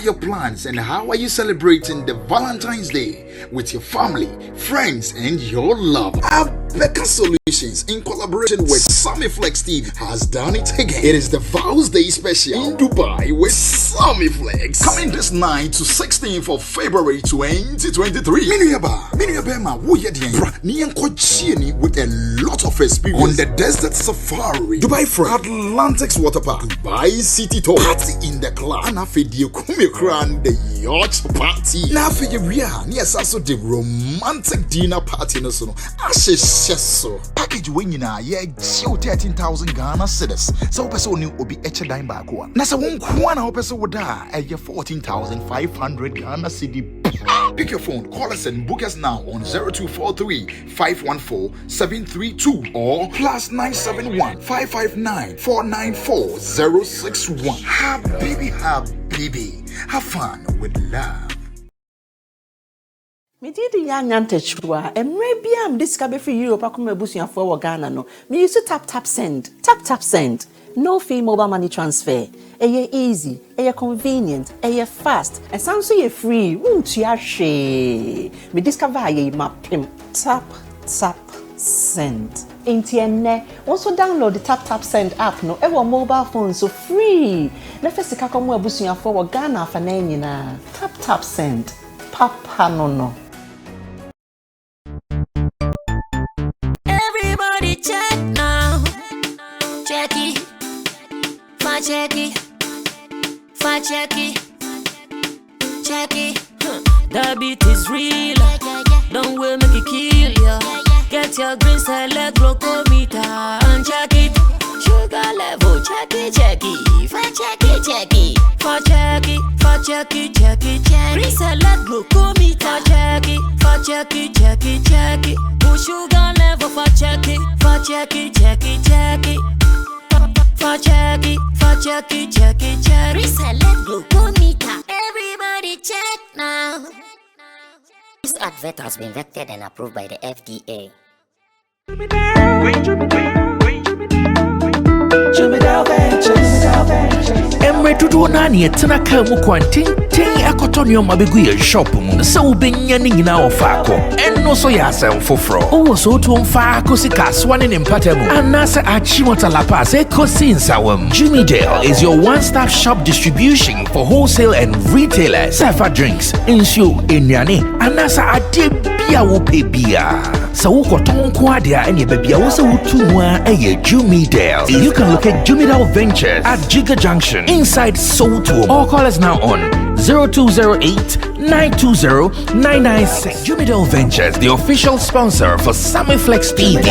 Your plans and how are you celebrating the Valentine's Day with your family, friends, and your love? Becca Solutions, in collaboration with Sammy Flex TV, has done it again. It is the Vows Day special in Dubai with Sammy Flex, coming this 9 to 16th of February 2023. With a lot of experience on the desert safari, Dubai Free, Atlantic's Water Park, Dubai City Tour, party in the club, and the yacht party. Now for you, yes, also the romantic dinner party. No, so so package when you know, yeah, 13,000 Ghana cedis. So person new will be each dime back one. Now so one person would die at 14,500 Ghana cedi. Pick your phone, call us and book us now on 0243 514 732 or +971 559 494 061. Habibi, have fun with love. Me did the young antechua, and maybe I'm discovered for Europe. I come a bushing for Ghana. No, me used to tap send. No fee mobile money transfer. Easy, convenient, fast, and sounds so free. Won't you share? Me discover ye map him. Tap send. Intienne. Also download the tap send app. No, ever mobile phone so free. Na first ka come a bushing for Ghana for na. Tap send. Papa no. Everybody check now. Check it. That beat is real. Don't wait, make it kill ya. Get your green select glucometer and check it. Sugar level, check it. Green select glucometer, check it. Push sugar level, check it. Reselect glucometer. Everybody check now. This advert has been vetted and approved by the FDA. Emre tudo nani etena ka mu kwanten akotonyo mabegu ye shop mu se ubenya ni nyina ofako enno so ya asem foforo owo so to mfa akosika swane ne mpatamu anase achimota la pass ekosi nsawam. Jimmy Dale is your one-stop shop distribution for wholesale and retailers. Safa drinks, insure, enyane, anasa ade bia wo pebia. So ukoton kwa dia enye bebia wo se wutu mu a Jimmy Dale. You can locate Jimmy Dale Ventures at Giga Junction inside Soto or call us now on 0208-920-996. Jimmy Dale Ventures, the official sponsor for Sammy Flex TV.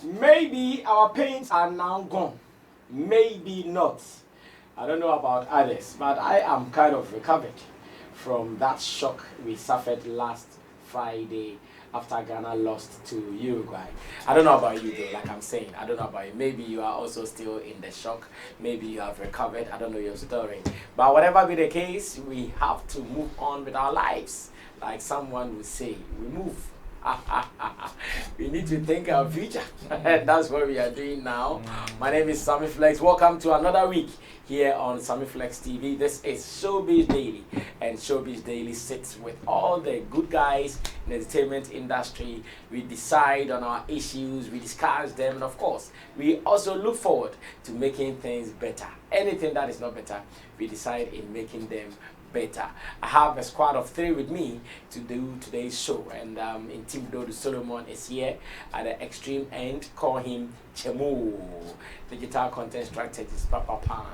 Maybe our pains are now gone. Maybe not. I don't know about others, but I am kind of recovered from that shock we suffered last Friday after Ghana lost to Uruguay. I don't know about you though, like I'm saying. I don't know about you. Maybe you are also still in the shock. Maybe you have recovered. I don't know your story. But whatever be the case, we have to move on with our lives. Like someone would say, we move. We need to think our future. That's what we are doing now. My name is Sammy Flex. Welcome to another week here on Sammy Flex TV. This is Showbiz Daily, and Showbiz Daily sits with all the good guys in the entertainment industry. We decide on our issues, we discuss them, and of course, we also look forward to making things better. Anything that is not better, we decide in making them better. I have a squad of 3 with me to do today's show, and in Team Dodo Solomon is here at the extreme end. Call him Chemo. Digital content strategist, Papa.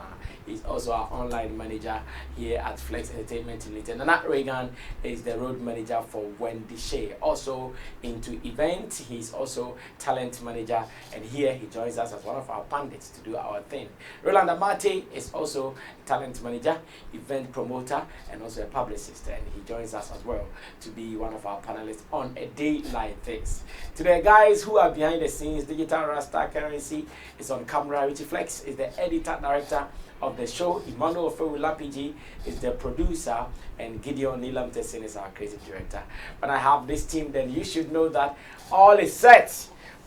He's also our online manager here at Flex Entertainment Limited. Nana Reagan is the road manager for Wendy Shea. Also into events, he's also talent manager, and here he joins us as one of our pundits to do our thing. Roland Amate is also talent manager, event promoter, and also a publicist, and he joins us as well to be one of our panelists on a day like this. To the guys who are behind the scenes, Digital Rasta Currency is on camera. Richie Flex is the editor director of the show. Emmanuel Fewulapiji is the producer, and Gideon Nilam Tessin is our creative director. When I have this team, then you should know that all is set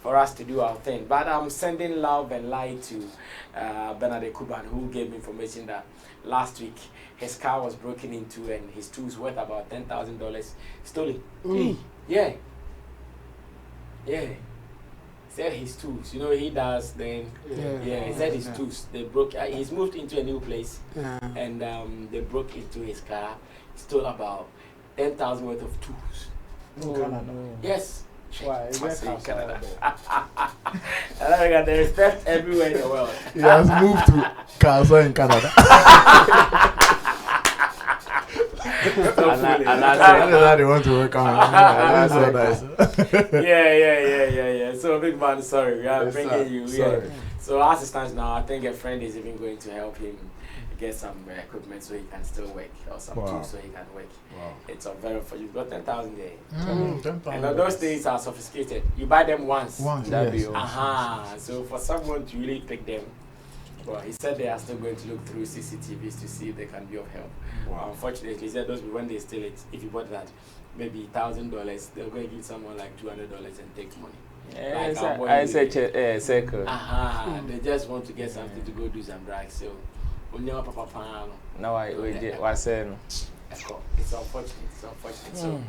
for us to do our thing. But I'm sending love and light to Bernard Kuban, who gave me information that last week his car was broken into and his tools worth about $10,000 stolen. Yeah. Said his tools. You know he does then. Yeah. He said his tools. They broke. He's moved into a new place, and they broke into his car. Stole about 10,000 worth of tools. No. Yes. Why? Is that Canada? There is theft everywhere in the world. He has moved to Casa in Canada. And I they want to work on. That's so nice. Yeah. So big man, sorry, we are bringing you. Sorry. Yeah. So as it stands now, I think a friend is even going to help him get some equipment so he can still work, or some tools so he can work. Wow. It's a very you've got 10,000 there. 10,000. And those things are sophisticated. You buy them once. Yes. So for someone to really pick them, well, he said they are still going to look through CCTVs to see if they can be of help. Wow. Unfortunately, he said those when they steal it, if you bought that, maybe $1,000, they're going to give someone like $200 and take money. I said circle. They just want to get something to go do some drugs. So, no, I said it's unfortunate. So,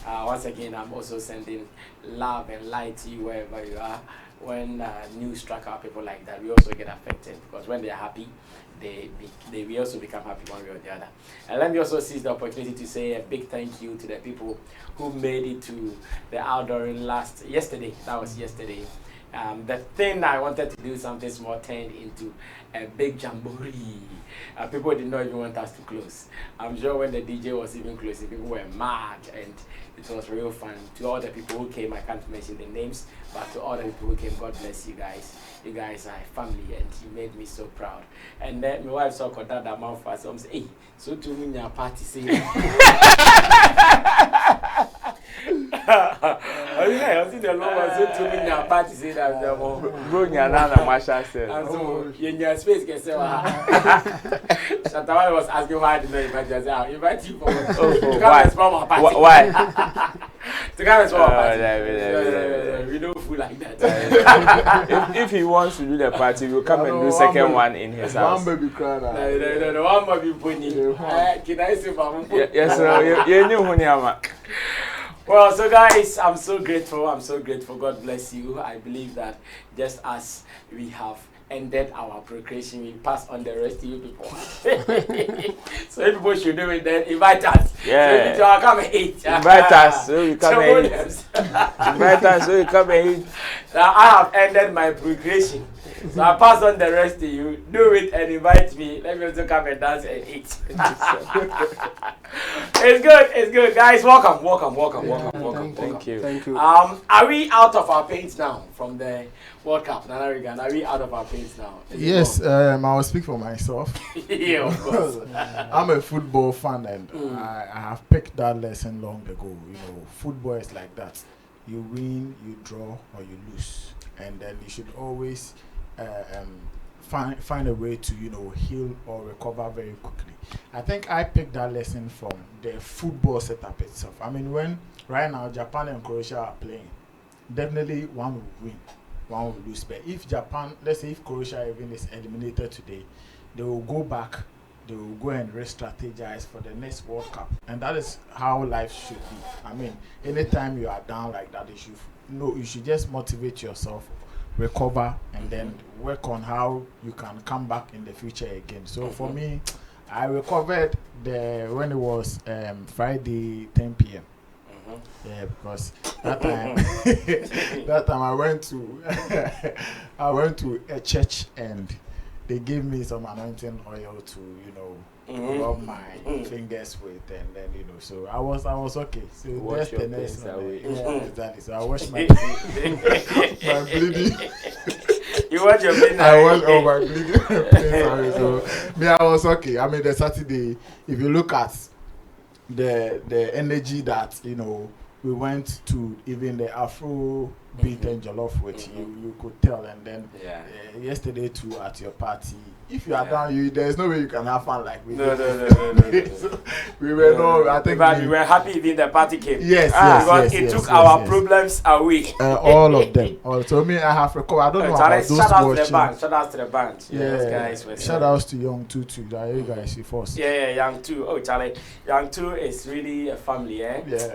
once again, I'm also sending love and light to you wherever you are. When news strike our people like that, we also get affected, because when they are happy, we also become happy one way or the other. And let me also seize the opportunity to say a big thank you to the people who made it to the outdooring yesterday. That was yesterday. The thing I wanted to do something small turned into a big jamboree. People did not even want us to close. I'm sure when the DJ was even closing, people were mad, and it was real fun. To all the people who came, I can't mention the names, but to all the people who came, God bless you guys. You guys are a family, and you made me so proud. And then my wife saw that mouth for some say, hey, so to me your party say. I was in the Lumba, so to me your party say that the bro nyana Masha said. And so in your space can say Shatawale was asking why I did not invite you. I invite you for to come and spell my party. Why? To come and spell my party. We don't fool like that. If he wants to do the party, we'll come and do second one in his house. One baby crying. No, one baby pony. Can I say for yes, sir. You knew who. Well, so guys, I'm so grateful. God bless you. I believe that just as we have ended our procreation, we pass on the rest of you people. So if people should do it, then invite us. Yeah. So come and eat. Invite us so we come and eat. Invite us so we come and eat. Now I have ended my procreation. So I pass on the rest to you. Do it and invite me. Let me also come and dance and eat. It's good, guys. Welcome. Thank you. Are we out of our paints now from the World Cup? Nana Regan, are we out of our paints now? Yes, I will speak for myself. Yeah, of course. I'm a football fan, and I have picked that lesson long ago. You know, football is like that. You win, you draw, or you lose, and then you should always find a way to heal or recover very quickly. I think I picked that lesson from the football setup itself. I mean, when right now Japan and Croatia are playing, definitely one will win, one will lose. But if Japan, let's say if Croatia even is eliminated today, they will go back, they will go and re-strategize for the next World Cup, and that is how life should be. I mean, anytime you are down like that, you should just motivate yourself, recover, and then work on how you can come back in the future again. So for me, I recovered when it was Friday 10 p.m. Yeah, because that time I went to a church, and they gave me some anointing oil to, rub my fingers with, and then so I was okay. So Wash that's the your next pains one. away. Yeah, exactly. So I washed my my bleeding. You watch your pain. I washed all my bleeding pains away. So me, I was okay. I mean, the Saturday, if you look at the energy that we went to, even the Afro beat and jollof with, you could tell. And then yesterday too at your party, if you are down, there's no way you can have fun like we did. No. So we were I think we were happy when the party came. Yes, because it took our problems away. All of them. So me, I have recovered. I don't know about those shout out watching. to the band. Shout out to the band. Yeah, those guys were shout outs to Young Tutu. You guys see first. Yeah, Young 2. Oh, Charlie, Young 2 is really a family, eh? Yeah.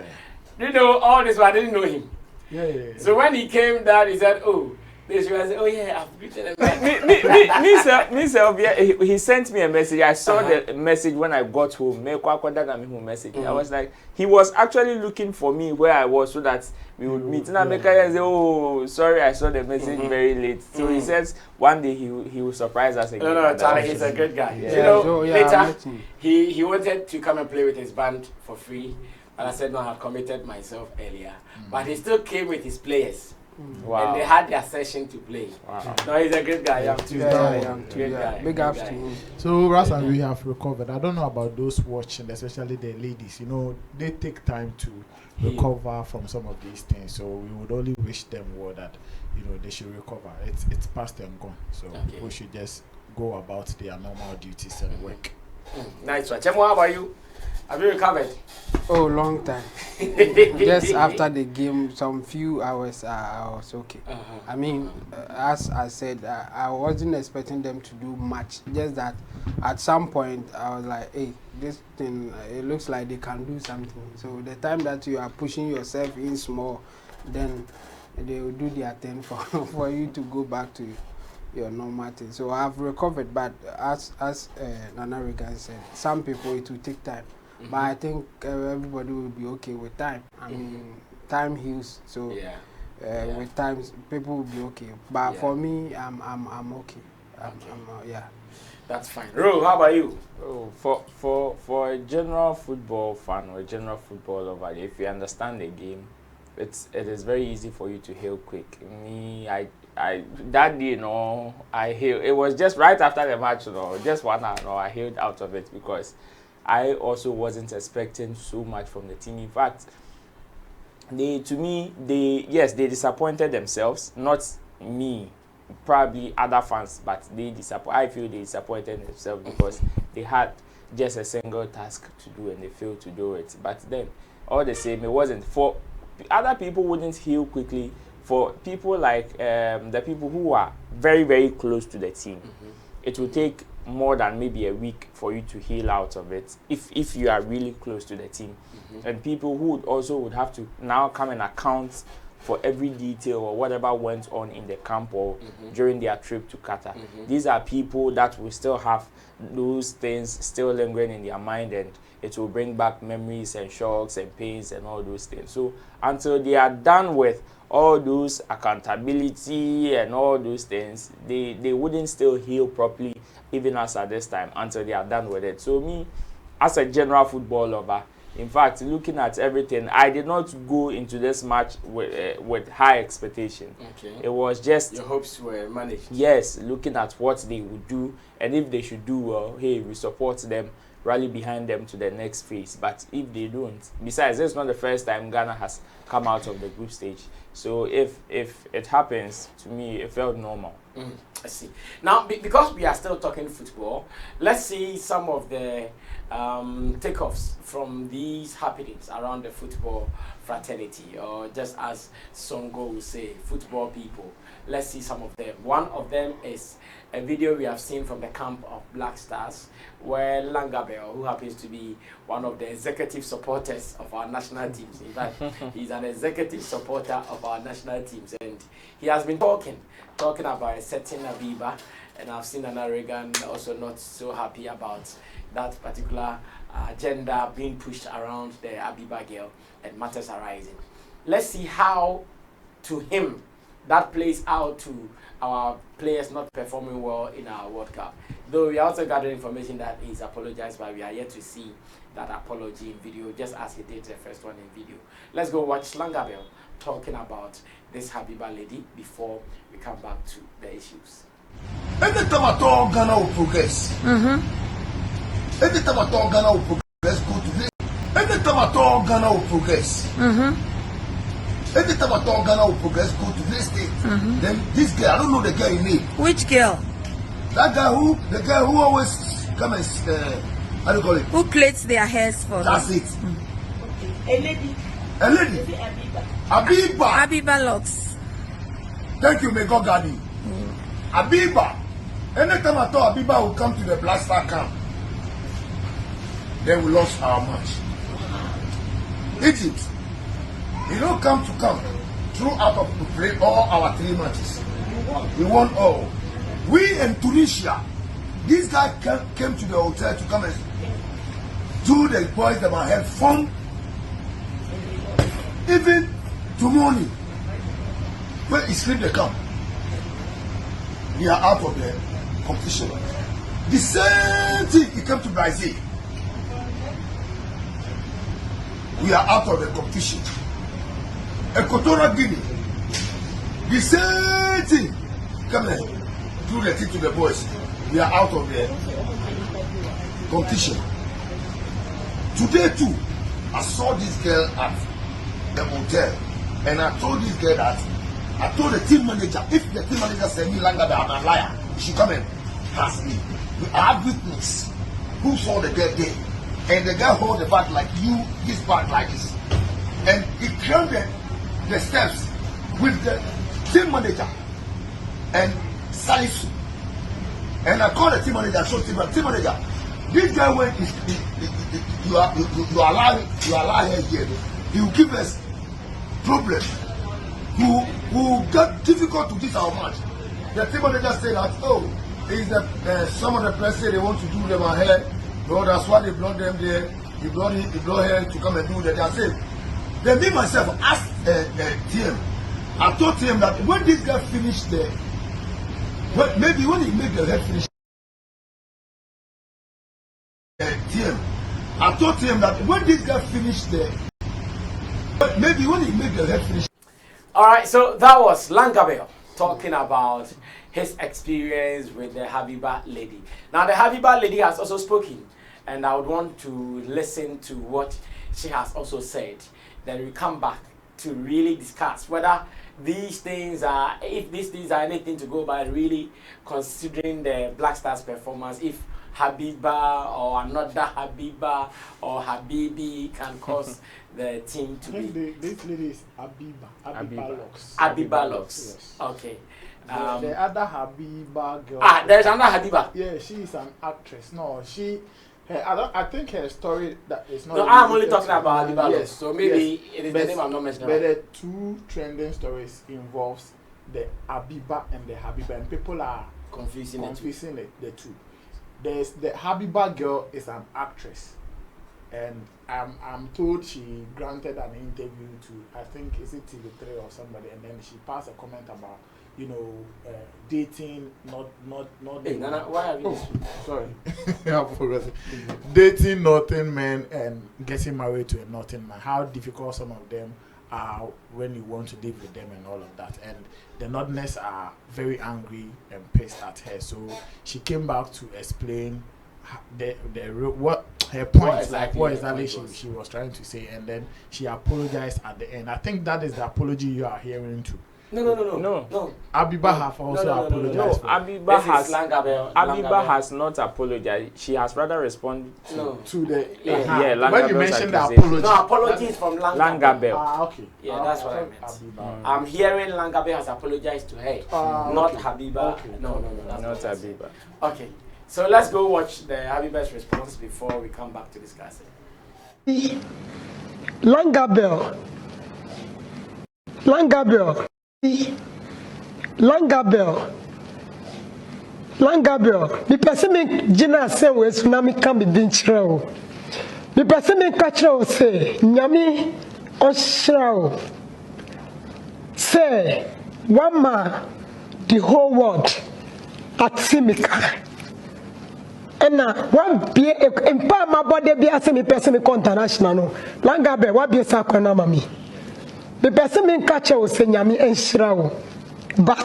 You know all this, but I didn't know him. Yeah. So when he came down, he said, "Oh." This guy said, "Oh yeah, I've greeted me, he sent me a message. I saw the message when I got home. Message. I was like, he was actually looking for me where I was so that we would meet. And I say, "Oh, sorry, I saw the message very late." So he says one day he will surprise us again. No, Charlie, he's a good guy. Yeah. Later he wanted to come and play with his band for free. And I said, no, I had committed myself earlier. But he still came with his players. Wow. And they had their session to play. Wow. No, he's a great guy. Young too. Great guy. Big ups to him. So, Ras and we have recovered. I don't know about those watching, especially the ladies. They take time to recover from some of these things. So, we would only wish them well that, they should recover. It's past and gone. So, people should just go about their normal duties and work. Nice one. Chemo, how about you? Have you recovered? Oh, long time. Just after the game, some few hours, I was okay. I mean, as I said, I wasn't expecting them to do much. Just that at some point, I was like, hey, this thing, it looks like they can do something. So the time that you are pushing yourself in small, then they will do their thing for you to go back to your normal thing. So I've recovered, but as Nana Regan said, some people it will take time. But I think everybody will be okay with time. I mean, time heals. So with time, people will be okay. But for me, I'm okay. That's fine. Ro, how about you? Oh, for a general football fan or a general football lover, if you understand the game, it is very easy for you to heal quick. Me, I that day, I healed. It was just right after the match, just 1 hour, I healed out of it because I also wasn't expecting so much from the team. In fact, they disappointed themselves, not me, probably other fans, but I feel they disappointed themselves because they had just a single task to do and they failed to do it. But then, all the same, it wasn't. For other people wouldn't heal quickly. For people like the people who are very, very close to the team, it will take more than maybe a week for you to heal out of it if you are really close to the team. And people who would have to now come and account for every detail or whatever went on in the camp or during their trip to Qatar. These are people that will still have those things still lingering in their mind, and it will bring back memories and shocks and pains and all those things. So until they are done with all those accountability and all those things, they wouldn't still heal properly even as at this time until they are done with it. So me, as a general football lover, in fact, looking at everything, I did not go into this match with high expectation. It was just your hopes were managed. Yes, looking at what they would do, and if they should do well, hey, we support them, rally behind them to the next phase. But if they don't, besides, this is not the first time Ghana has come out of the group stage. So if it happens, to me, it felt normal. I see. Now, because we are still talking football, let's see some of the takeoffs from these happenings around the football fraternity, or just as Songo will say, football people. Let's see some of them. One of them is a video we have seen from the camp of Black Stars, where Langabel, who happens to be one of the executive supporters of our national teams, in fact, he's an executive supporter of our national teams, and he has been talking about a certain Abiba, and I've seen Anna Regan also not so happy about that particular agenda being pushed around the Abiba girl and matters arising. Let's see how, to him, that plays out to our players not performing well in our World Cup. Though we also gathered information that he's apologized, but we are yet to see that apology in video, just as he did the first one in video. Let's go watch Langabell talking about this Habiba lady before we come back to the issues. Every time I talk, Ghana will progress. Every time I talk, Ghana will progress. Go to this. Every time I talk, Ghana will progress. Every time I talk, Ghana will progress. Go to this state. Then this girl, I don't know the girl in name. Which girl? That guy the girl who always come and how do you call it? Who plaits their hairs for That's them? it. A lady. A lady. Abiba. Abiba locks. Thank you, may God guard you. Abiba. Anytime I thought Abiba will come to the Black Star camp, then we lost our match. Egypt, you don't come throughout of to play all our 3 matches. We won all. We and Tunisia, this guy came to the hotel to come and do the boys that had fun. Even to morning, when he sleep they come. We are out of the competition. The same thing, he came to Brazil. We are out of the competition. Equatorial Guinea, the same thing, come and do the thing to the boys. We are out of the competition. Today too, I saw this girl at the hotel, and I told this girl that I told the team manager, if the team manager said me longer than I'm a liar, you should come and ask me. I have witness who saw the girl there, and the girl hold the bag like you, this bag like this, and he climbed the steps with the team manager and Salisu. And I called the team manager, showed team manager, this guy when you allow her here, he will give us problem. Who got difficult to this our match. The team manager said that, oh, is the some of the players say they want to do them ahead. No, that's why they brought them there. They brought her to come and do that. I said, then me myself asked TM. I told him that when this guy finished the, maybe when he made the head finish, TM. I told him that when this guy finished the, maybe when he made the head finish. All right, so that was Langabell talking about his experience with the Habiba lady. Now, the Habiba lady has also spoken, and I would want to listen to what she has also said. Then we come back to really discuss whether these things are, if these things are anything to go by, really considering the Black Stars performance, if Habiba or another Habiba or Habibi can cause the team to be. This lady is Abiba Locks. Abiba Locks. Yes. Okay. The other Habiba girl. There's another Habiba. Yeah, she is an actress. No, I think her story that is not. No, I'm only talking about Habiba Locks. So maybe yes, it is the name I'm not mentioning. But the two trending stories involves the Abiba and the Habiba, and people are confusing the two. There's the Habiba girl is an actress, and I'm told she granted an interview to, I think, is it TV3 or somebody, and then she passed a comment about, dating not. Hey, Nana, why have you? Sorry, I'm forgetting. Dating northern men and getting married to a northern man. How difficult some of them are when you want to live with them and all of that, and the Northerners are very angry and pissed at her. So she came back to explain what her point, what exactly she was trying to say, and then she apologized at the end. I think that is the apology you are hearing too. No. Abiba have also apologized. No, Abiba has not apologized. She has rather responded to the when you mentioned the apology. No, apologies from Langabell. Okay. Yeah, that's what I meant. I'm hearing Langabell has apologized to her, not Habiba. Okay. No, not Habiba. Okay, so let's go watch the Habiba's response before we come back to discuss it. Langabell, the person me Gina say we tsunami can be dinchro. The person me catchro say nyami oshro. Say one man, the whole world at Simika. And now, one be in my body be a semi person international. No, Langabe, what be a sakwana mami? The person mean catcher was saying Yami and Shrow. But,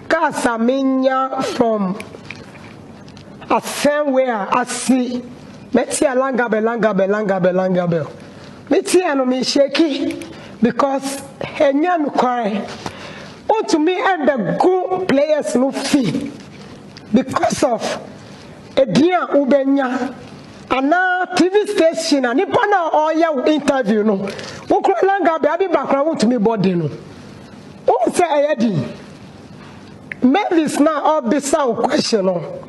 Casaminya from a somewhere I see. Metia Langabe. Metia no me shaky because Henyan cry. Oh, to me, and the good players no fee. Because of a dear Ubenya and now TV station and Nipana or your interview no. Ukralanga baby background to me body no. Oh say Eddie. Maybe now all this question no.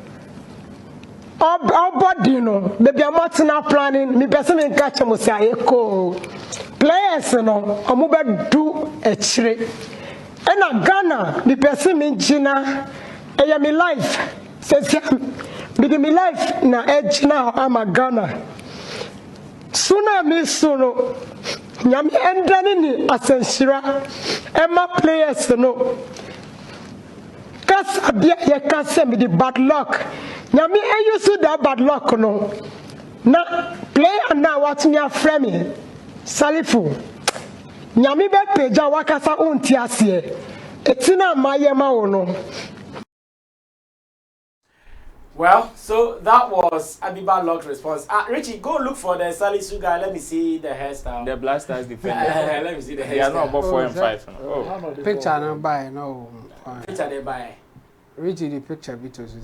All body no. Baby I'm not now planning. Me person me catch mo say echo. Players no. Amuba do a chire. And a Ghana me person me Gina. I am in life. Says me life na edge now I'm a Ghana. Sooner me sooner. Nyami endani ni asenshira. Emma players no. Kas abia ye can say me the bad luck. Nyami used that bad luck no. Na player na what me a frame. Salifu. Nyami be peja wakasa unti asie. Etina mayema ono. Well, so that was Abiba Lock's response. Richie, go look for the Sally Sugar. Let me see the hairstyle. The Blasters defender. Let me see the hairstyle. They are not about 4 and 5. Oh. Picture no buy no. Picture they buy. Richie the picture bit was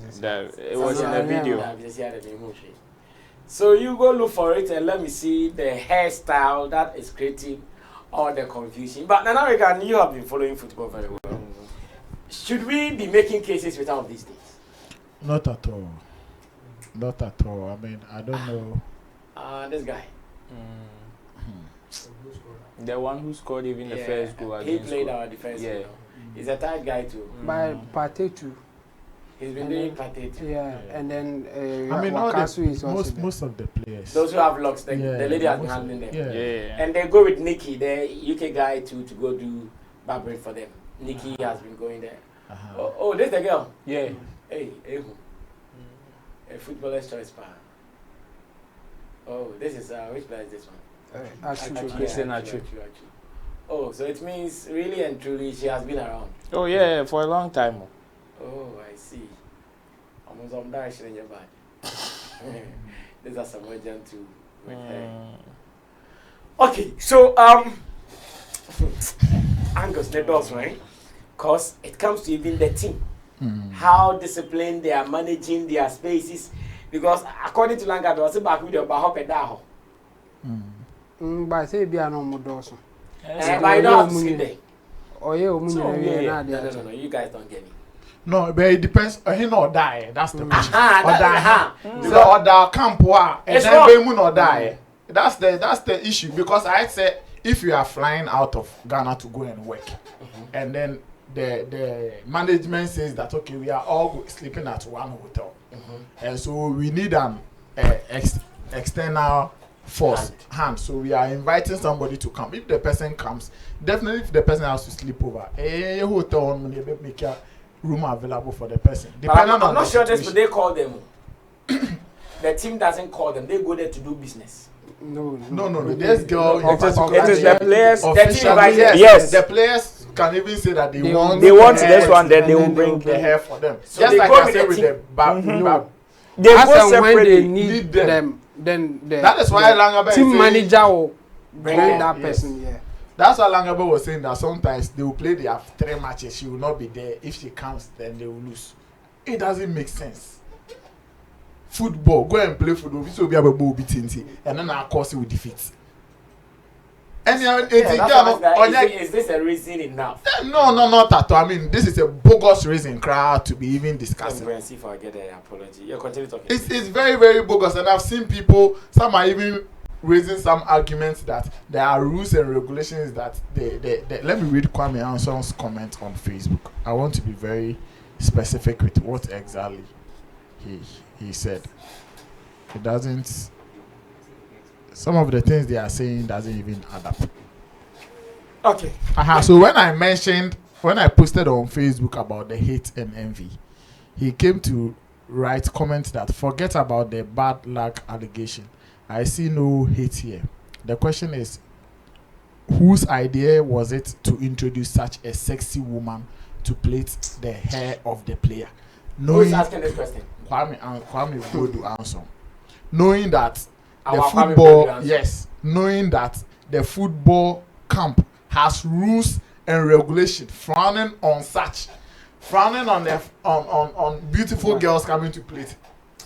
it was in the video. So you go look for it and let me see the hairstyle that is creating all the confusion. But Nana, you have been following football very well. Should we be making cases with all of these things? Not at all. Not at all. I mean, I don't know. This guy. The one who scored even the first goal. He played our defense. Yeah. He's a tight guy too. By Pate too. He's been doing Pate too. Yeah, and then I mean, most of the players. Those who have locks, the lady has been handling them. Yeah. And they go with Nikki, the UK guy too, to go do barbering for them. Nikki has been going there. Oh, this the girl. Yeah. Hey, a footballer's choice pa. Oh, this is which player is this one? Achu. Oh, so it means really and truly she has been around. Oh yeah, for a long time. Oh, I see. Almost on that in your body. These are some legend too with her. Okay, so Angus, the doors, right? Because it comes to even the team. How disciplined they are managing their spaces, because according to Langa, there was a back with your bahop and daho. But say be an omodoso. But I don't have to sit there. Oh yeah, no, you guys don't get me. No, but it depends. He not die. That's the question. Or the camp and then we not die. That's the issue, because I said if you are flying out of Ghana to go and work, and then the management says that okay, we are all sleeping at one hotel, and so we need an external force hand. So we are inviting somebody to come. If the person comes, definitely if the person has to sleep over, a hotel make a room available for the person. I'm not sure this, but they call them. The team doesn't call them. They go there to do business. No. This girl. It is the players. Yes, the players can even say that they want this one, then they will bring the hair for them. So just like I said with the back. They go separately. When they need them, then that is why Langabe team manager will bring that person. Yeah. That's why Langabe was saying that sometimes they will play their 3 matches. She will not be there. If she comes, then they will lose. It doesn't make sense. Football, go and play football. So we have a ball beating, and then of course we defeat. And is this a reason enough? No, not at all. I mean, this is a bogus reason, crowd, to be even discussing. I'm see if I get an apology. You continue talking. It's very, very bogus, and I've seen people. Some are even raising some arguments that there are rules and regulations that they let me read Kwame Anson's comment on Facebook. I want to be very specific with what exactly he said. It doesn't. Some of the things they are saying doesn't even add up. Okay. So when I posted on Facebook about the hate and envy, he came to write comment that forget about the bad luck allegation. I see no hate here. The question is, whose idea was it to introduce such a sexy woman to plait the hair of the player? Who's asking this question? Kwame Bodu answer. Knowing that knowing that the football camp has rules and regulations frowning on beautiful girls coming to play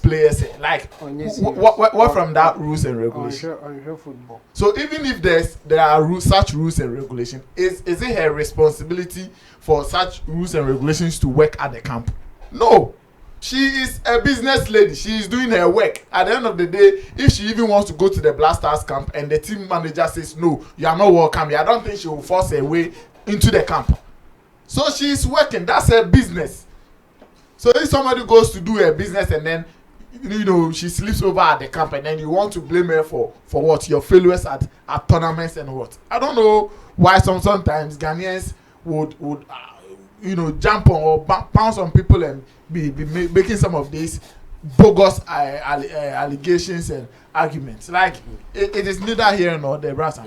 players like what from that rules and regulations. On football. So even if there are such rules and regulations, is it her responsibility for such rules and regulations to work at the camp? No. She is a business lady. She is doing her work. At the end of the day, if she even wants to go to the Blasters camp and the team manager says, no, you are not welcome here, I don't think she will force her way into the camp. So she is working. That's her business. So if somebody goes to do her business and then, she sleeps over at the camp and then you want to blame her for what? Your failures at tournaments and what? I don't know why sometimes Ghanaians would jump on or pounce on people and be making some of these bogus allegations and arguments. Like it is neither here nor there, brother.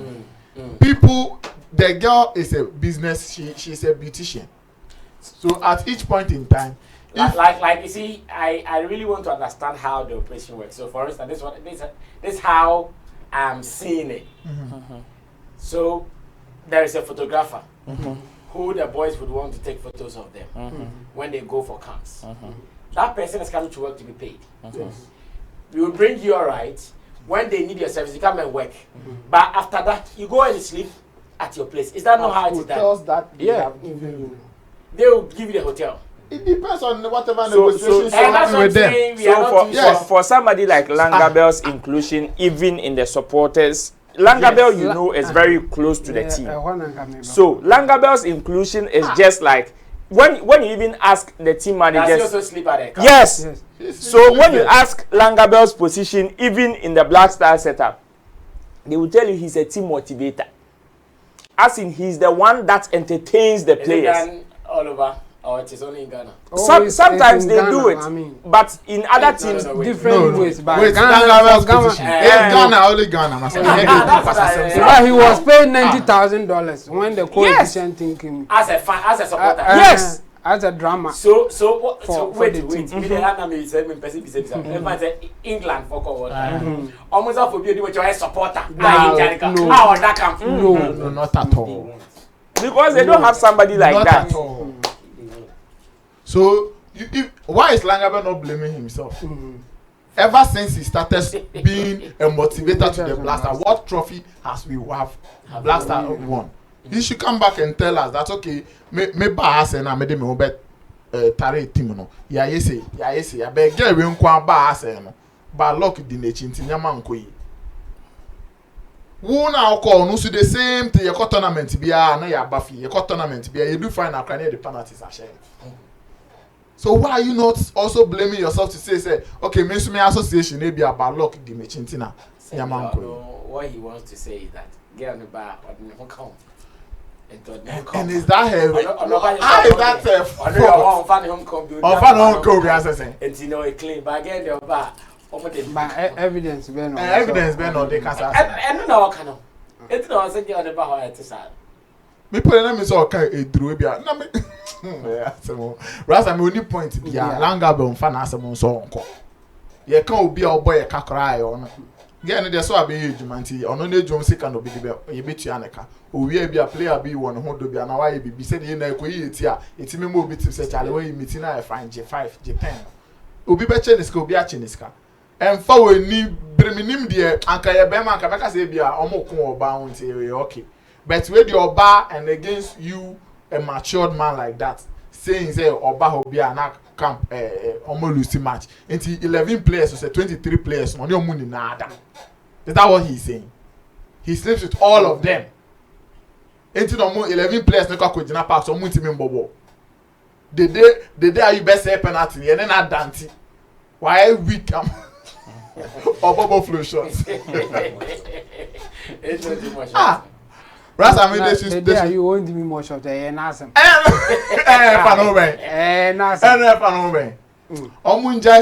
People, the girl is a business. She's a beautician. So at each point in time, like you see, I really want to understand how the operation works. So for instance, this is how I'm seeing it. So there is a photographer. Who the boys would want to take photos of them when they go for camps. That person is coming to work to be paid. We will bring you, all right. When they need your service, you come and work. But after that, you go and sleep at your place. Is that not how it is done? They will give you the hotel. It depends on whatever negotiations you have with them. So for somebody like Langabell's inclusion, even in the supporters, Langabell, is very close to the team. So Langabell's inclusion is just like when you even ask the team managers. Does he also sleep at the camp? Yes. So when you ask Langabell's position, even in the Black Star setup, they will tell you he's a team motivator. As in, he's the one that entertains the players. Is it done all over? Or it is only in Ghana? Sometimes they do it, but in other teams, different ways. But Ghana, only Ghana. But he was paying $90,000 when the coefficient thing came. As a supporter. Yes. As a drama. So wait. England for cover. Almost all for you a supporter. No, not at all. Because they don't have somebody like not that. At all. So, why is Langabell not blaming himself? Ever since he started being a motivator to the Blaster, what trophy has we have Blaster won? He should come back and tell us that okay, me bahas and I made him bet tare team no. Ya yese. I beg get we nkwa bahas no. Ba lock di nechinti nyama nkoyi. Who now call no so the same thing. Your tournament bia na ya bafi. Your tournament bia you do find a the penalties are shared. So why are you not also blaming yourself to say okay, me association maybe about luck the mechintina. What he wants to say is that get on the bar or the home. And is that her? How is that her? And a claim, but again, the bar. But evidence, Ben. Evidence, Ben, or they can't. And no, canoe. It's not saying on the bar at the side. Me put them is okay. Drew be a Rasa me only point be a Langabell fan as a so uncle. Ye can't be a boy a cacry on. Again, there's so a big jumanti on only John second be a bit yanaka. Who will be a player be one who do be an away be said in a quay here. It's me move it to such a way meeting I find J5 Japan. Ubi Becheniska be a chiniska. And for ni Breminim dear, Anka Bema Kabaka say be a omoko bound okay. But with your bar and against you, a matured man like that, saying say Oba will be an camp almost losing match. Until 11 players or say 23 players on your money nada. Is that what he's saying? He sleeps with all of them. Until no 11 players no can go park so much team bobo. The day are you best say penalty and then add Dante. Why weak or bubble flow shots? It's not too much. Ras, I mean, this is there. You won't give me much of the nasem.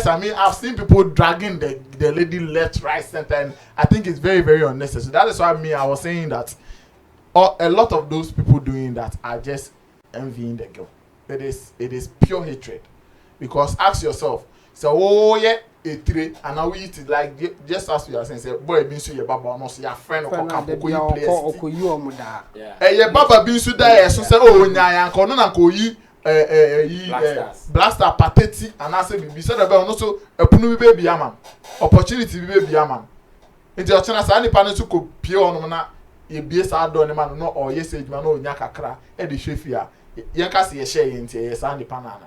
I mean, I've seen people dragging the lady left, right, center, and I think it's very, very unnecessary. That is why I was saying that a lot of those people doing that are just envying the girl. It is pure hatred. Because ask yourself, so oh yeah, and now we eat it like just as we are saying, say boy being so your baba no so your friend or your baba being so there so say oh nya yanko no na ko yi blaster pateti and I say be said about no so epunu bi be am opportunity bi be am nti o chena sa ni pa no so ko pie onum na ye bie sa do ne ma no or yes ejuma no nya kakra e de hwefia yen ka se ye share yen tie ye sa ni pa na.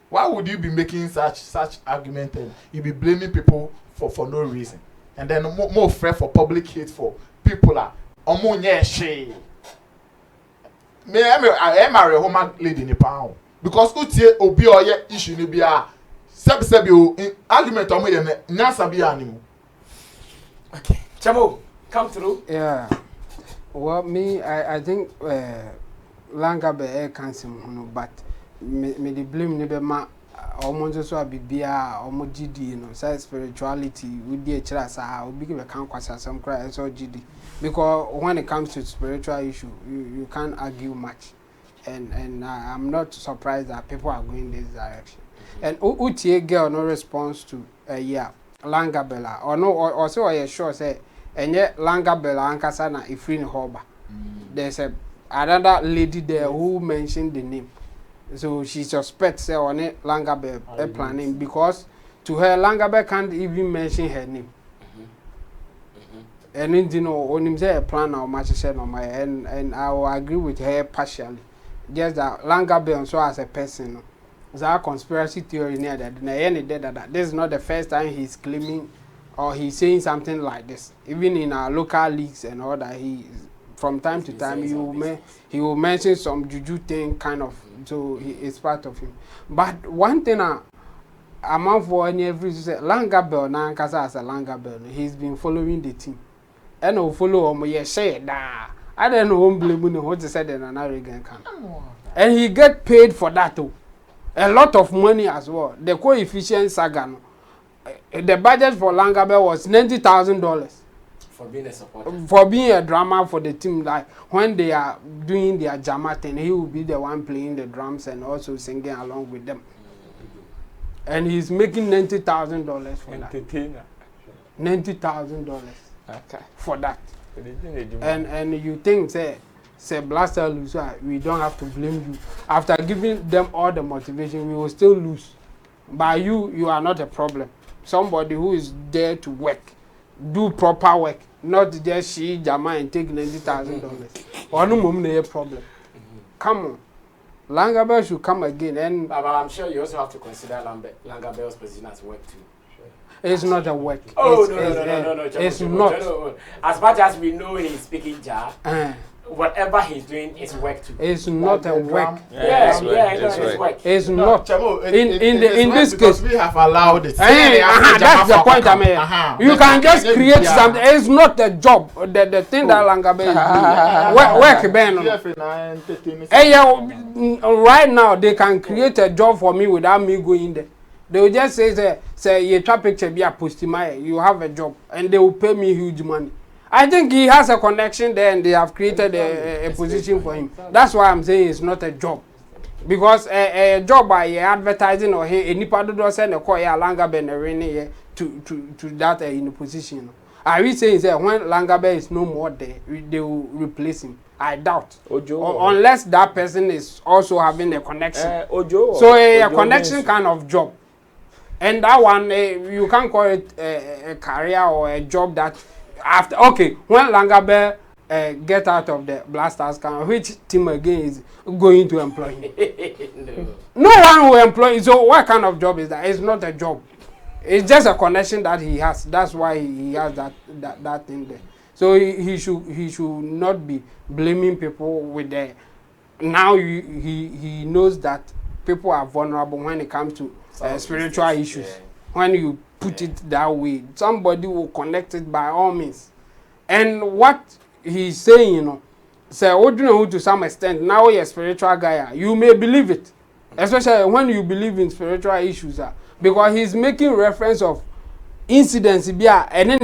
Why would you be making such argument and you be blaming people for no reason? And then more afraid for public hate for people are she. Me I marry a home lady in the pound because utie obi or ye issue ni bia sebi argument omo ye nyasa bia animu. Okay. Chamo, come through. Yeah. Well, me I think Langa be cancer but me the blame ne be ma omo so abibia omo gidi you know say spirituality we dey chira sa obi be kan kwasa some cry so gidi because when it comes to spiritual issue you can't argue much and I'm not surprised that people are going this direction and utie girl no response to yeah Langa Bella or no or so I sure say enye Langa Bella ankasa na ifri ne hoba there's another lady there who mentioned the name. So she suspects say on it Langabe planning because to her Langabe can't even mention her name. And you know on him say a plan or much said on my and I will agree with her partially. Just that Langabe also as a person. It's a conspiracy theory near that this is not the first time he's claiming or he's saying something like this. Even in our local leagues and all that he from time to time he will mention some juju thing kind of so it's part of him. But one thing I'm out for any every Langa Bell now as a Langa Bell he's been following the team. And will follow him say da I don't know blame what to say then another again can. And he get paid for that too. A lot of money as well. The coefficient saga the budget for Langa Bell was $90,000. For being a supporter. For being a drummer for the team, like when they are doing their jama thing, he will be the one playing the drums and also singing along with them. And he's making $90,000 for that. $90,000 for that. And you think say Blaster lose, we don't have to blame you. After giving them all the motivation, we will still lose. But you are not a problem. Somebody who is there to work. Do proper work, not just she jama and take $90,000. Or no mum no problem. Come on, Langabell should come again and. But I'm sure you also have to consider Langabell's position as work too. It's not a work. Oh no. It's not. As much as we know he's speaking Jar. Whatever he's doing is work too. It's not a work. It's work. It's not. In this case, we have allowed it. That's the point I mean. You can just create something. It's not a job. The thing that Langabe is doing. Right now they can create a job for me without me going there. They will just say you try picture be a postimaya. You have a job and they will pay me huge money. I think he has a connection there and they have created a position for him. That's why I'm saying it's not a job. Because a job by advertising or any part of send a call Langabe to that in a position. I will say that when Langabe is no more there, they will replace him. I doubt. Unless that person is also having a connection. So a connection kind of job. And that one, you can't call it a career or a job that after when Langabe get out of the Blasters camp, which team again is going to employ him? No one will employ him. So what kind of job is that? It's not a job. It's just a connection that he has. That's why he has that thing there. So he should not be blaming people with the. Now he knows that people are vulnerable when it comes to spiritual issues. Yeah. When you put it that way, somebody will connect it by all means. And what he's saying, say who to some extent now you're a spiritual guy, you may believe it, especially when you believe in spiritual issues, because he's making reference of incidents and then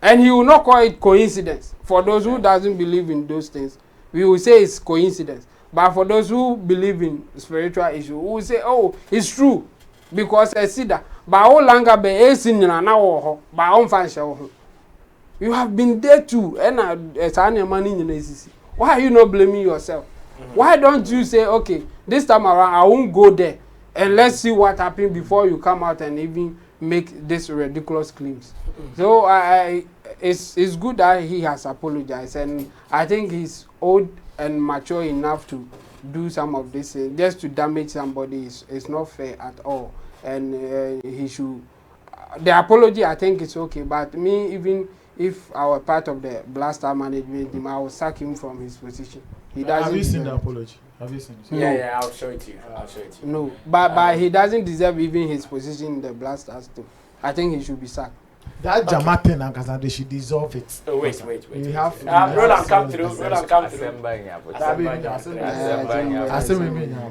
and he will not call it coincidence. For those who doesn't believe in those things, we will say it's coincidence. But for those who believe in spiritual issues, we will say, oh, it's true, because I see that. But all longer be now, you have been there too, and it's money in the Why are you not blaming yourself? Why don't you say, okay, this time around I won't go there, and let's see what happens before you come out and even make this ridiculous claims. So it's good that he has apologized, and I think he's old and mature enough to do some of this. Just to damage somebody is not fair at all, and he should. The apology, I think it's okay, but me, even if I were part of the Blaster management team, I will sack him from his position. He doesn't. Have you seen the apology? Have you seen it? Yeah, I'll show it to you. I'll show it to you. No, but he doesn't deserve even his position in the Blasters too. I think he should be sacked. That Jamaten and Kazan, they should dissolve it. Oh, wait. We have. Roland, come through. Roland, come through.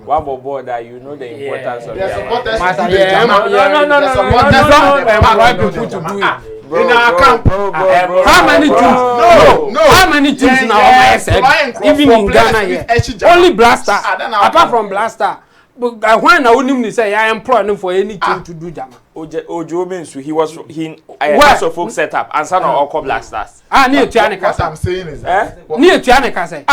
One board that you know the importance of the supporters. No. How many teams? No. How many teams now on ISL? Even in Ghana here. Only Blaster. Apart from Blaster. But when I wouldn't say I employ him for any team to do Jama. Ojo means he was House of Folk set up and son of Oko Black Stars. Near Tianica. What I'm saying is near Tianica say.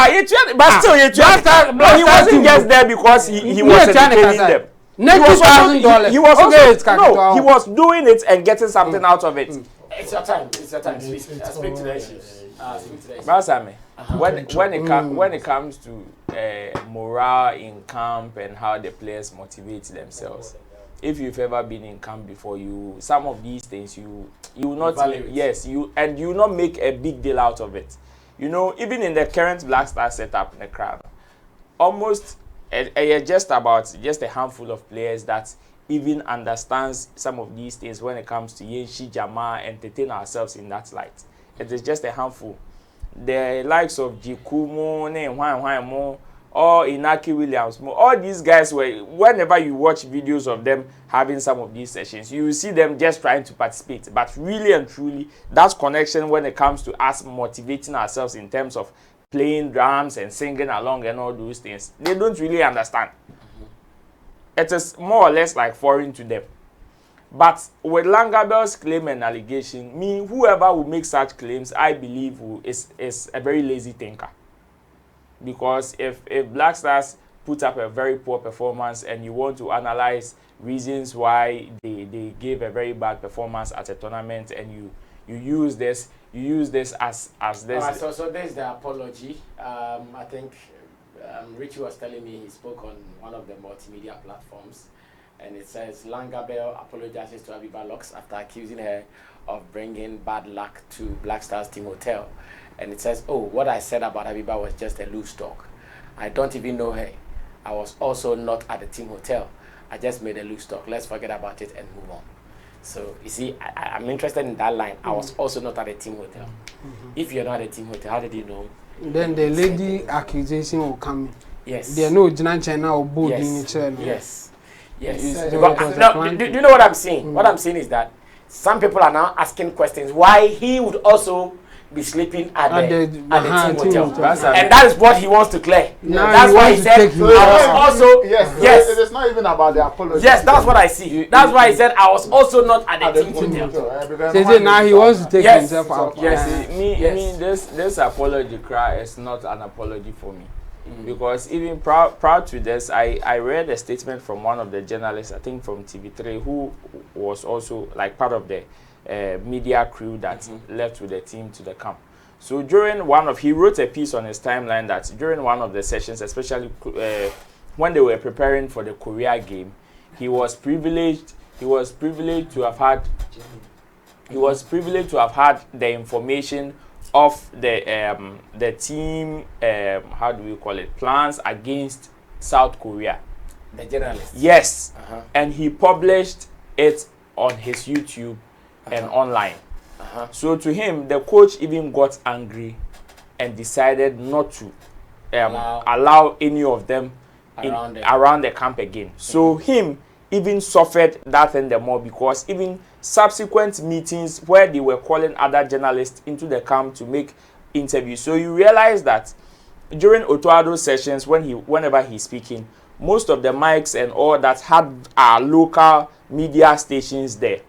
But still he wasn't just there because he was entertaining them. $90,000. He was okay, no, he was doing it and getting something out of it. It's your time. Speak to the issues. Sammy, when it comes to morale in camp and how the players motivate themselves, if you've ever been in camp before, some of these things you will not you will not make a big deal out of it. You know, even in the current Black Star setup in the crowd, almost just a handful of players that even understands some of these things when it comes to Yenshi Jama, entertain ourselves in that light. It is just a handful. The likes of Jikumo, Nehwanmo, or Inaki Williams, all these guys whenever you watch videos of them having some of these sessions, you will see them just trying to participate. But really and truly, that's connection when it comes to us motivating ourselves in terms of playing drums and singing along and all those things. They don't really understand. It is more or less like foreign to them. But with Langabell's claim and allegation, whoever will make such claims, I believe is a very lazy thinker. Because if Black Stars put up a very poor performance and you want to analyze reasons why they gave a very bad performance at a tournament, and you use this as this. Right, so there's the apology. I think Richie was telling me he spoke on one of the multimedia platforms, and it says Langabell apologizes to Abiba Lux after accusing her of bringing bad luck to Black Stars Team Hotel. And it says, oh, what I said about Abiba was just a loose talk. I don't even know her. I was also not at the Team Hotel. I just made a loose talk. Let's forget about it and move on. So, you see, I'm interested in that line. I was also not at the Team Hotel. If you're not at the Team Hotel, how did you know? Then the lady accusation will come in. Yes. There no China or board in each other. Yes. Yes. Do you know what I'm saying? What I'm saying is that some people are now asking questions why he would also be sleeping at the team hotel. And that is what he wants to clear. That's why he said I was also yes. It's not even about the apology. Yes, that's what I see. That's why he said I was also not at the team hotel. Now he wants to take himself out. Yes. This apology cry is not an apology for me. Because even prior to this, I read a statement from one of the journalists, I think from TV3, who was also like part of the media crew that left with the team to the camp. So he wrote a piece on his timeline that during one of the sessions, especially when they were preparing for the Korea game, he was privileged to have had the information of the team how do we call it, plans against South Korea. The journalist. Yes. And he published it on his YouTube and online. So to him, the coach even got angry and decided not to allow any of them around the camp again. So him even suffered that and the more, because even subsequent meetings where they were calling other journalists into the camp to make interviews. So you realize that during Otoado's sessions, whenever he's speaking, most of the mics and all that had our local media stations there.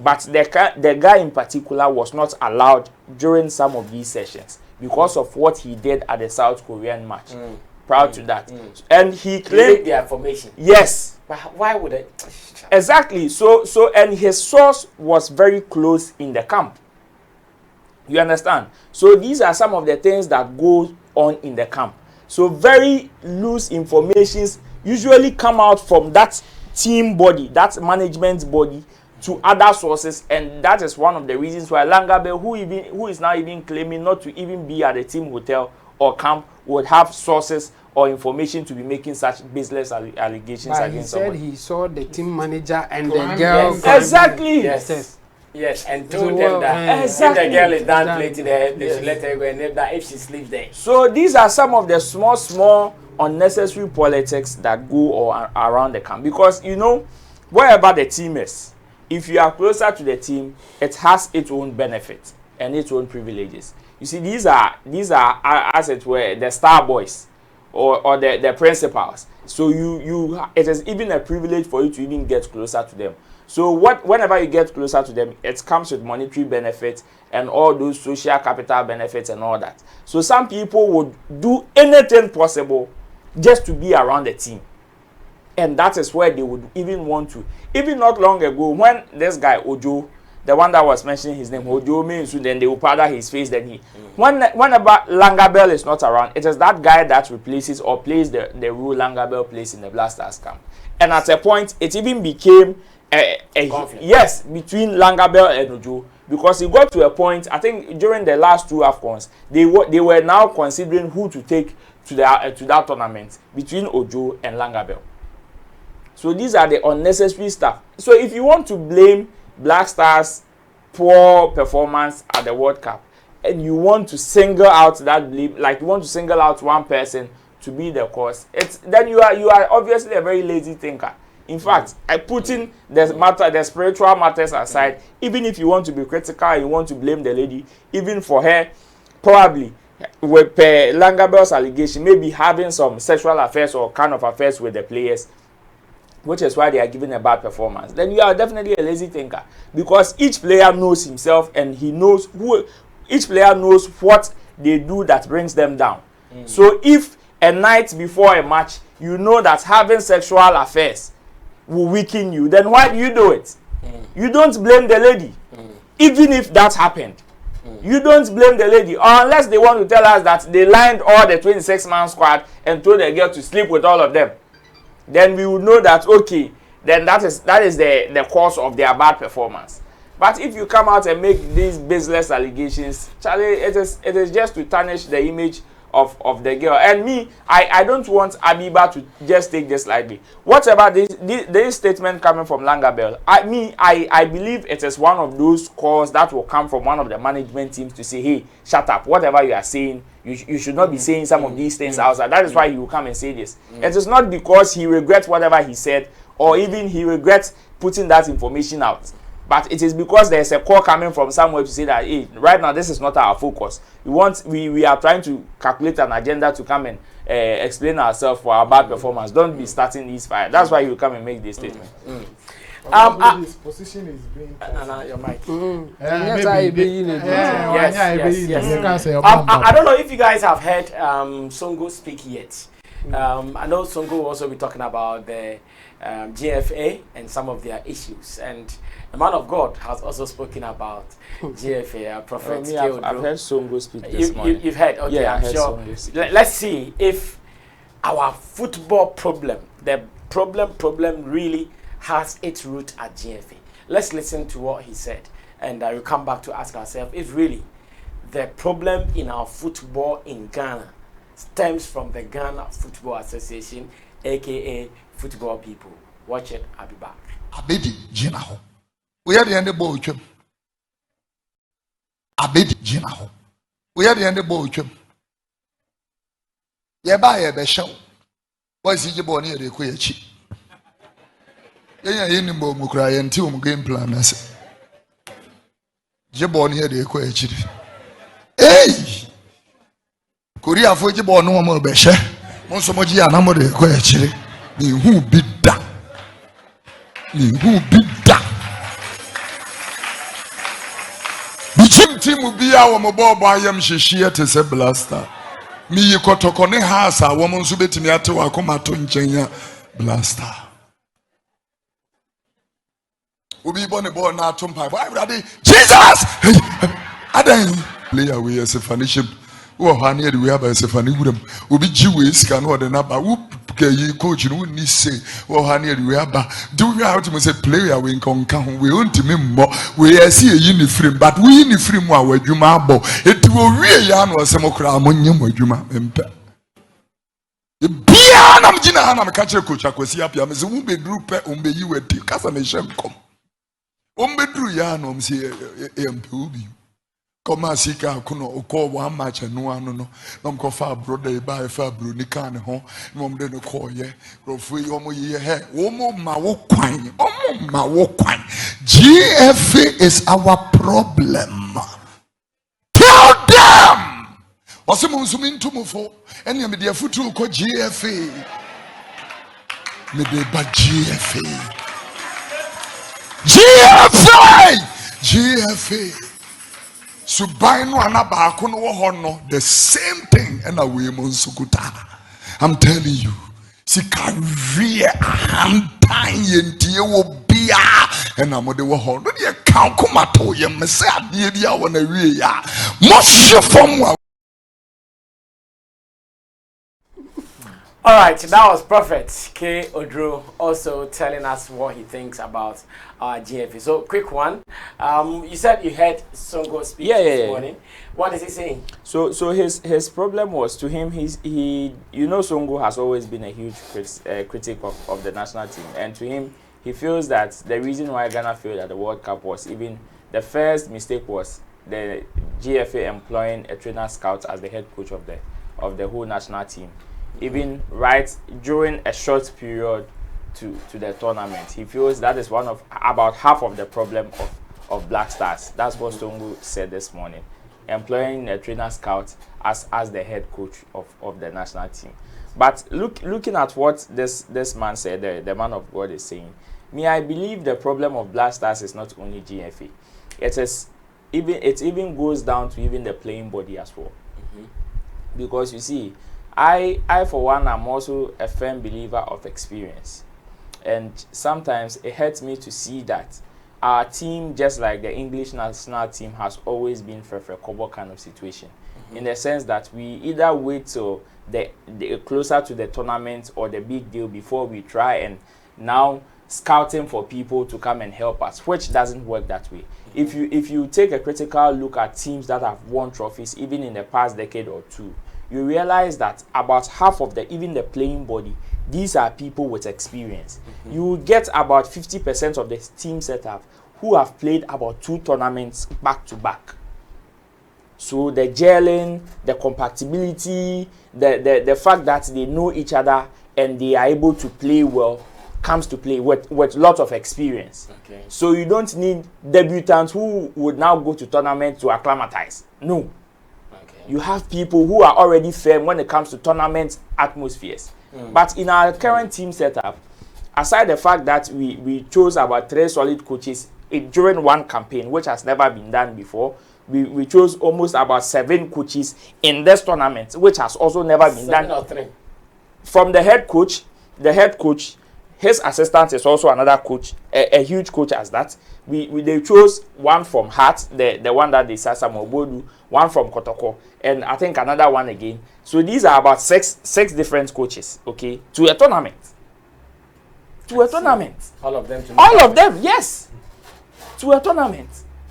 But the guy in particular was not allowed during some of these sessions because of what he did at the South Korean match. Proud to that. And he claimed their formation. Yes. But why would it? Exactly. So and his source was very close in the camp. You understand? So these are some of the things that go on in the camp. So very loose informations usually come out from that team body, that management body, to other sources, and that is one of the reasons why Langabe, who is now even claiming not to even be at the team hotel or camp, would have sources or information to be making such baseless allegations against somebody. He said he saw the team manager and the girl. Yes. Exactly. Yes, and told them that if the girl is done plating her, they should let her go, and if she sleeps there. So these are some of the small unnecessary politics that go around the camp, because you know, wherever the team is, if you are closer to the team, it has its own benefits and its own privileges. You see, these are as it were the star boys or the principals. So it is even a privilege for you to even get closer to them. So whenever you get closer to them, it comes with monetary benefits and all those social capital benefits and all that. So some people would do anything possible just to be around the team. And that is where they would even want to. Even not long ago, when this guy Ojo, the one that was mentioning his name, Ojo means, then they will powder his face. Then whenever Langabell is not around, it is that guy that replaces or plays the role Langabell plays in the Blasters camp. And at a point, it even became a yes between Langabell and Ojo, because it got to a point. I think during the last two AFCONs, they were now considering who to take to that tournament between Ojo and Langabell. So these are the unnecessary stuff. So if you want to blame Black Stars' poor performance at the World Cup, and you want to single out that blame, like you want to single out one person to be the cause, then you are obviously a very lazy thinker. In fact, I put in the spiritual matters aside. Even if you want to be critical, you want to blame the lady, even for her, probably with Langabell's allegation, maybe having some sexual affairs or kind of affairs with the players, which is why they are giving a bad performance, then you are definitely a lazy thinker, because each player knows himself and each player knows what they do that brings them down. So if a night before a match you know that having sexual affairs will weaken you, then why do you do it? You don't blame the lady. Even if that happened, you don't blame the lady, unless they want to tell us that they lined all the 26-man squad and told the girl to sleep with all of them. Then we would know that, okay, then that is the cause of their bad performance. But if you come out and make these baseless allegations, Charlie, it is just to tarnish the image of the girl. And me, I don't want Abiba to just take this lightly. Whatever this statement coming from Langabell, I believe it is one of those calls that will come from one of the management teams to say, hey, shut up, whatever you are saying, you should not be saying some of these things outside. That is why he will come and say this. It is not because he regrets whatever he said, or even he regrets putting that information out. But it is because there is a call coming from somewhere to say that, hey, right now this is not our focus. We are trying to calculate an agenda to come and explain ourselves for our bad performance. Don't be starting these fires. That's why you come and make this statement. His position is being your mic. Yes. I don't know if you guys have heard Songo speak yet. I know Songo will also be talking about the GFA and some of their issues, and the man of God has also spoken about GFA. Prophet I've heard Songo speak this morning. You've heard? Okay, yeah, I'm sure. Let's see if our football problem, the problem really has its root at GFA. Let's listen to what he said, and we'll come back to ask ourselves if really the problem in our football in Ghana stems from the Ghana Football Association, aka football people. Watch it, I'll be back. Abedi Jinaho. We are the end of the boy. Abedi Jinaho. We are the end of the boy. Ye ba ye be show. Boys yi bo ne re ko ye chi. Ye ni mo mukura ye nti game plan na se. Je bo ne re ko ye chi. Hey! Korea fo je bo no mo be hye. Mo so mo ji ana mo re ko ye chi. Ni hu bi da. Ni hu bi da. Bichim timu bia wo mo bo ayam hyehye te se blaster. Mi yi kotoko ne house a wo mo nso betimi ate wa akoma to nkyenya blaster. Obi bo ne bo na atom pipe. Why brother Jesus! Adan player we as a fanship. Wo ha ne we aba as a fani wuram. Obi ji we sika no de na ba wo yi coach no ni say wo ha ne we aba. Do we how to say player we nkonka ho we ontimi mmo. We asi eyi ni frame but we ni frame a wadwuma abo. Eti wo wie ya no asem kra mo nyem wadwuma empe. Bia na mjina na mkache coach akwesi apia me se wo be group e ombe yi wadi kasa me hye nkom. Ombedru ya no msi empe obi. Koma sika kuno uko one match no anu no. No mkofa brother e ba e fa bro ni kan ho. No mde no ko ye. Rofu yi omo ye he. Omo ma wo kwan. Omo ma wo kwan. GFA is our problem. Tell them. Osimu nsumi ntumufo. Eni me de futu ko GFA. Me de ba GFA. GFA. Subai no anaba ko no ho no the same thing and away monsukuta. I'm telling you. Sikarie ampan yentie wo bia and amode wo ho no de kan komato ye mese ade bia wo na wie ya. Mo shefom. All right, that was Prophet K. Odro also telling us what he thinks about GFA. So, quick one. You said you heard Songo speak this morning. What is he saying? So his problem was to him. He you know Songo has always been a huge critic of the national team, and to him he feels that the reason why Ghana failed at the World Cup was even the first mistake was the GFA employing a trainer scout as the head coach of the whole national team. Even right during a short period to the tournament, he feels that is one of about half of the problem of Black Stars. That's what Songo said this morning, employing a trainer scout as the head coach of the national team. But looking at what this man said, the man of God is saying, I believe the problem of Black Stars is not only GFA. It even goes down to even the playing body as well. Because you see, I for one am also a firm believer of experience, and sometimes it hurts me to see that our team, just like the English national team, has always been for a couple kind of situation, in the sense that we either wait till the closer to the tournament or the big deal before we try and now scouting for people to come and help us, which doesn't work that way. If you take a critical look at teams that have won trophies even in the past decade or two, you realize that about half of even the playing body, these are people with experience. You get about 50% of the team setup who have played about 2 tournaments back to back. So the gelling, the compatibility, the fact that they know each other and they are able to play well comes to play with lots of experience. Okay. So you don't need debutants who would now go to tournament to acclimatize. No. You have people who are already firm when it comes to tournament atmospheres. But in our current team setup, aside the fact that we chose about 3 solid coaches during one campaign, which has never been done before, we chose almost about 7 coaches in this tournament, which has also never been done. 7 or 3. From the head coach, his assistant is also another coach, a huge coach as that. They chose one from Heart, the one that they said Samobodu, one from Kotoko, and I think another one again. So these are about six different coaches, okay, to a tournament. To a tournament. All of them. All of them, yes. To a tournament.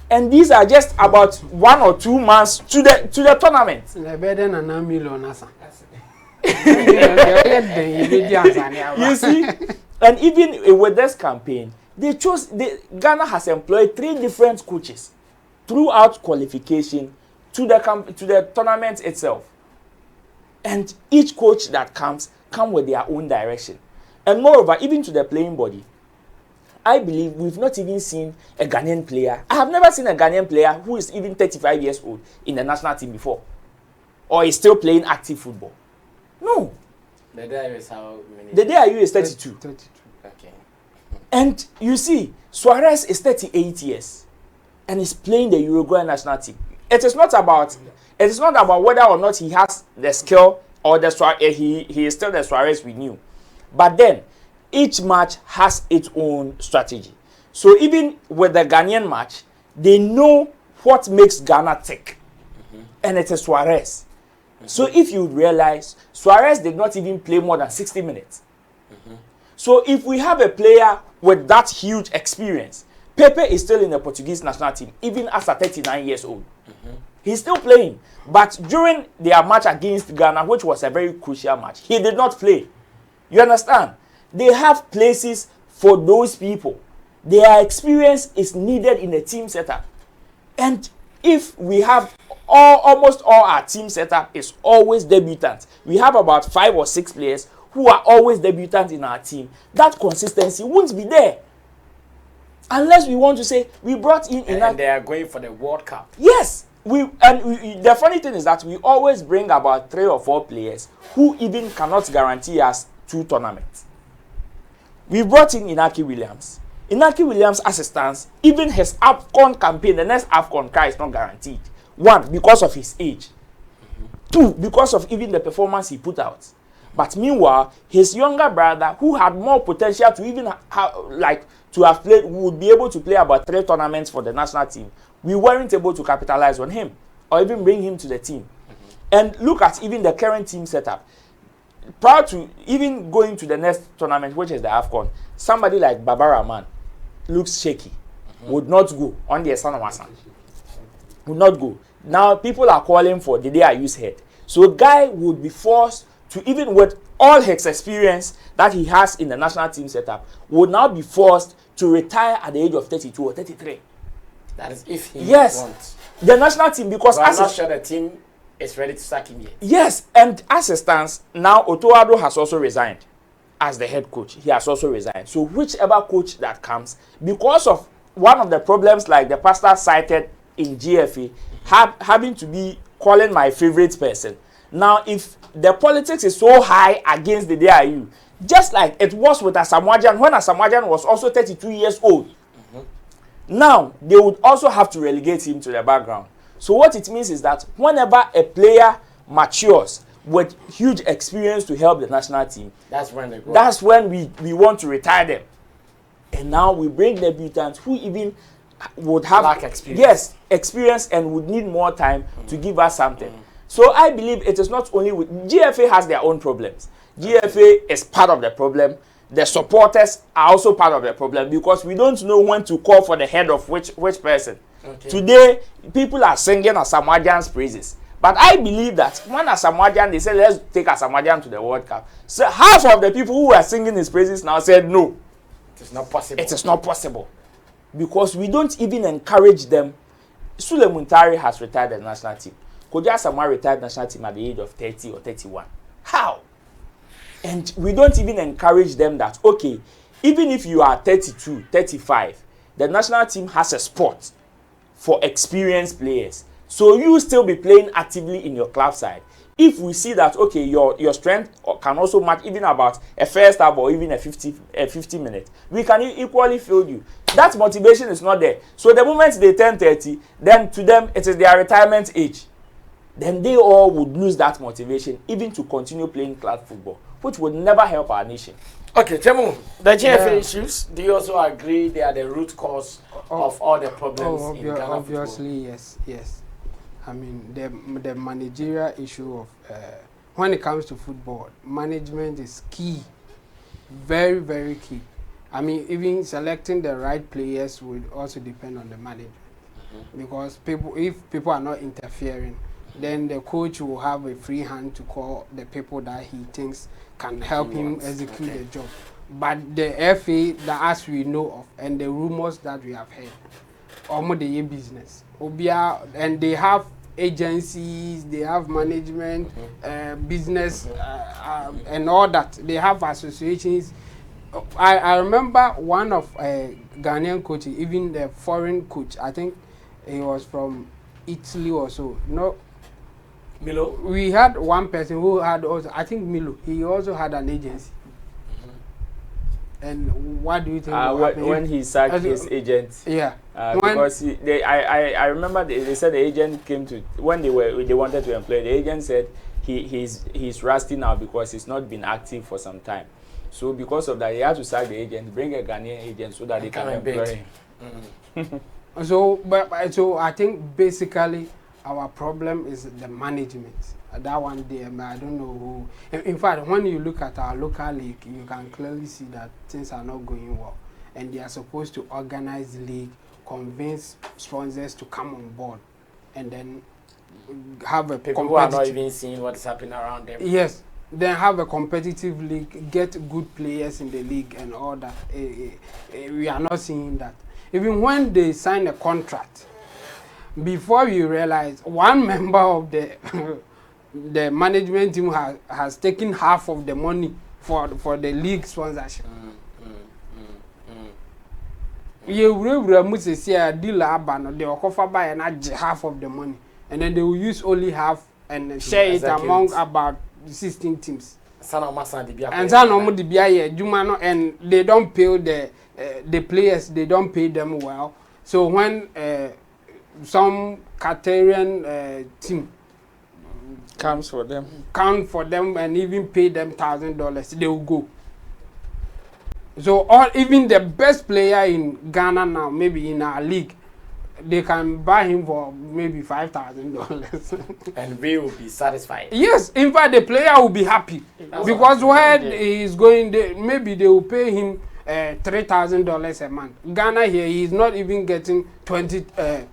And these are just about 1 or 2 months to the tournament. You see, and even with this campaign, Ghana has employed 3 different coaches throughout qualification to the tournament itself. And each coach that come with their own direction. And moreover, even to the playing body, I believe we've not even seen a Ghanaian player. I have never seen a Ghanaian player who is even 35 years old in the national team before, or is still playing active football. No. The DIU is how many? The DIU is 32. 32. Okay. And you see, Suarez is 38 years and is playing the Uruguay national team. It is not about whether or not he has the skill or he is still the Suarez we knew. But then each match has its own strategy. So even with the Ghanaian match, they know what makes Ghana tick. And it is Suarez. So if you realize, Suarez did not even play more than 60 minutes. So if we have a player with that huge experience, Pepe is still in the Portuguese national team, even after 39 years old. He's still playing. But during their match against Ghana, which was a very crucial match, he did not play. You understand? They have places for those people. Their experience is needed in a team setup. And if we have almost all our team setup is always debutants. We have about 5 or 6 players who are always debutants in our team. That consistency won't be there. Unless we want to say we brought in enough. And they are going for the World Cup. Yes. The funny thing is that we always bring about 3 or 4 players who even cannot guarantee us 2 tournaments. We brought in Inaki Williams. Inaki Williams, as it stands, even his AFCON campaign, the next AFCON car is not guaranteed. 1, because of his age. 2, because of even the performance he put out. But meanwhile, his younger brother, who had more potential to even to have played, would be able to play about 3 tournaments for the national team. We weren't able to capitalize on him or even bring him to the team. And look at even the current team setup. Prior to even going to the next tournament, which is the AFCON, somebody like Barbara Man looks shaky, would not go on the Esanawasan. Would not go. Now people are calling for the DIU's head. So a guy would be forced to, even with all his experience that he has in the national team setup, would now be forced to retire at the age of 32 or 33. That is if he wants. The national team, because I'm not sure the team is ready to sack him yet. Yes, and as it stands, now Otoado has also resigned as the head coach. He has also resigned. So whichever coach that comes, because of one of the problems like the pastor cited in GFA, having to be calling my favorite person. Now, if the politics is so high against the DIU, just like it was with Asamoah when Asamoah was also 32 years old, now they would also have to relegate him to the background. So what it means is that whenever a player matures with huge experience to help the national team, that's when they go. That's when we want to retire them. And now we bring debutants who even would have lack experience. Yes, experience and would need more time to give us something. So I believe it is not only with GFA has their own problems. GFA is part of the problem. The supporters are also part of the problem because we don't know when to call for the head of which person. Okay. Today, people are singing Asamoah praises. But I believe that when Asamoah, they said, let's take Asamoah to the World Cup. So half of the people who were singing his praises now said, no. It is not possible. It is not possible. Because we don't even encourage them. Sule Muntari has retired the national team. Kodja Asamoah retired the national team at the age of 30 or 31. How? And we don't even encourage them that, okay, even if you are 32, 35, the national team has a spot for experienced players. So you still be playing actively in your club side. If we see that, okay, your strength can also match even about a first half or even a 50 minutes, we can equally field you. That motivation is not there. So the moment they turn 30, then to them it is their retirement age. Then they all would lose that motivation even to continue playing club football, which would never help our nation. Okay, Temu, the GFA issues, do you also agree they are the root cause of all the problems in Ghana obviously, football? yes. I mean, the managerial issue of when it comes to football, management is key, very, very key. I mean, even selecting the right players would also depend on the management, because if people are not interfering, then the coach will have a free hand to call the people that he thinks can help him execute the job. But the FA, that as we know of, and the rumors that we have heard, almost the business, and they have agencies, they have management, business, and all that. They have associations. I remember one of Ghanaian coaches, even the foreign coach, I think he was from Italy or so. No, Milo? we had one person who had also, I think Milo, he also had an agency. And what do you think? When he sacked his agent? Yeah. Because I remember they said the agent came to, when they wanted to employ, the agent said he's rusty now because he's not been active for some time. So because of that, he had to sack the agent, bring a Ghanaian agent so that they can employ him. So I think basically our problem is the management. That one there, I don't know who. In fact, when you look at our local league, you can clearly see that things are not going well. And they are supposed to organize the league, convince sponsors to come on board, and then have a people who are not even seeing what is happening around them. Yes, then have a competitive league, get good players in the league and all that. We are not seeing that. Even when they sign a contract, before you realize, one member of the the management team has taken half of the money for the league sponsorship. You will say a deal abano, they will offer by and half of the money, and then they will use only half and share it among about 16 teams. And they don't pay the players, they don't pay them well. So when some Qatarian team comes for them, count for them and even pay them $1,000, they will go. So even the best player in Ghana now, maybe in our league, they can buy him for maybe $5,000. And we will be satisfied. Yes, in fact, the player will be happy. Because where he is going, maybe they will pay him $3,000 a month. Ghana here, he is not even getting $200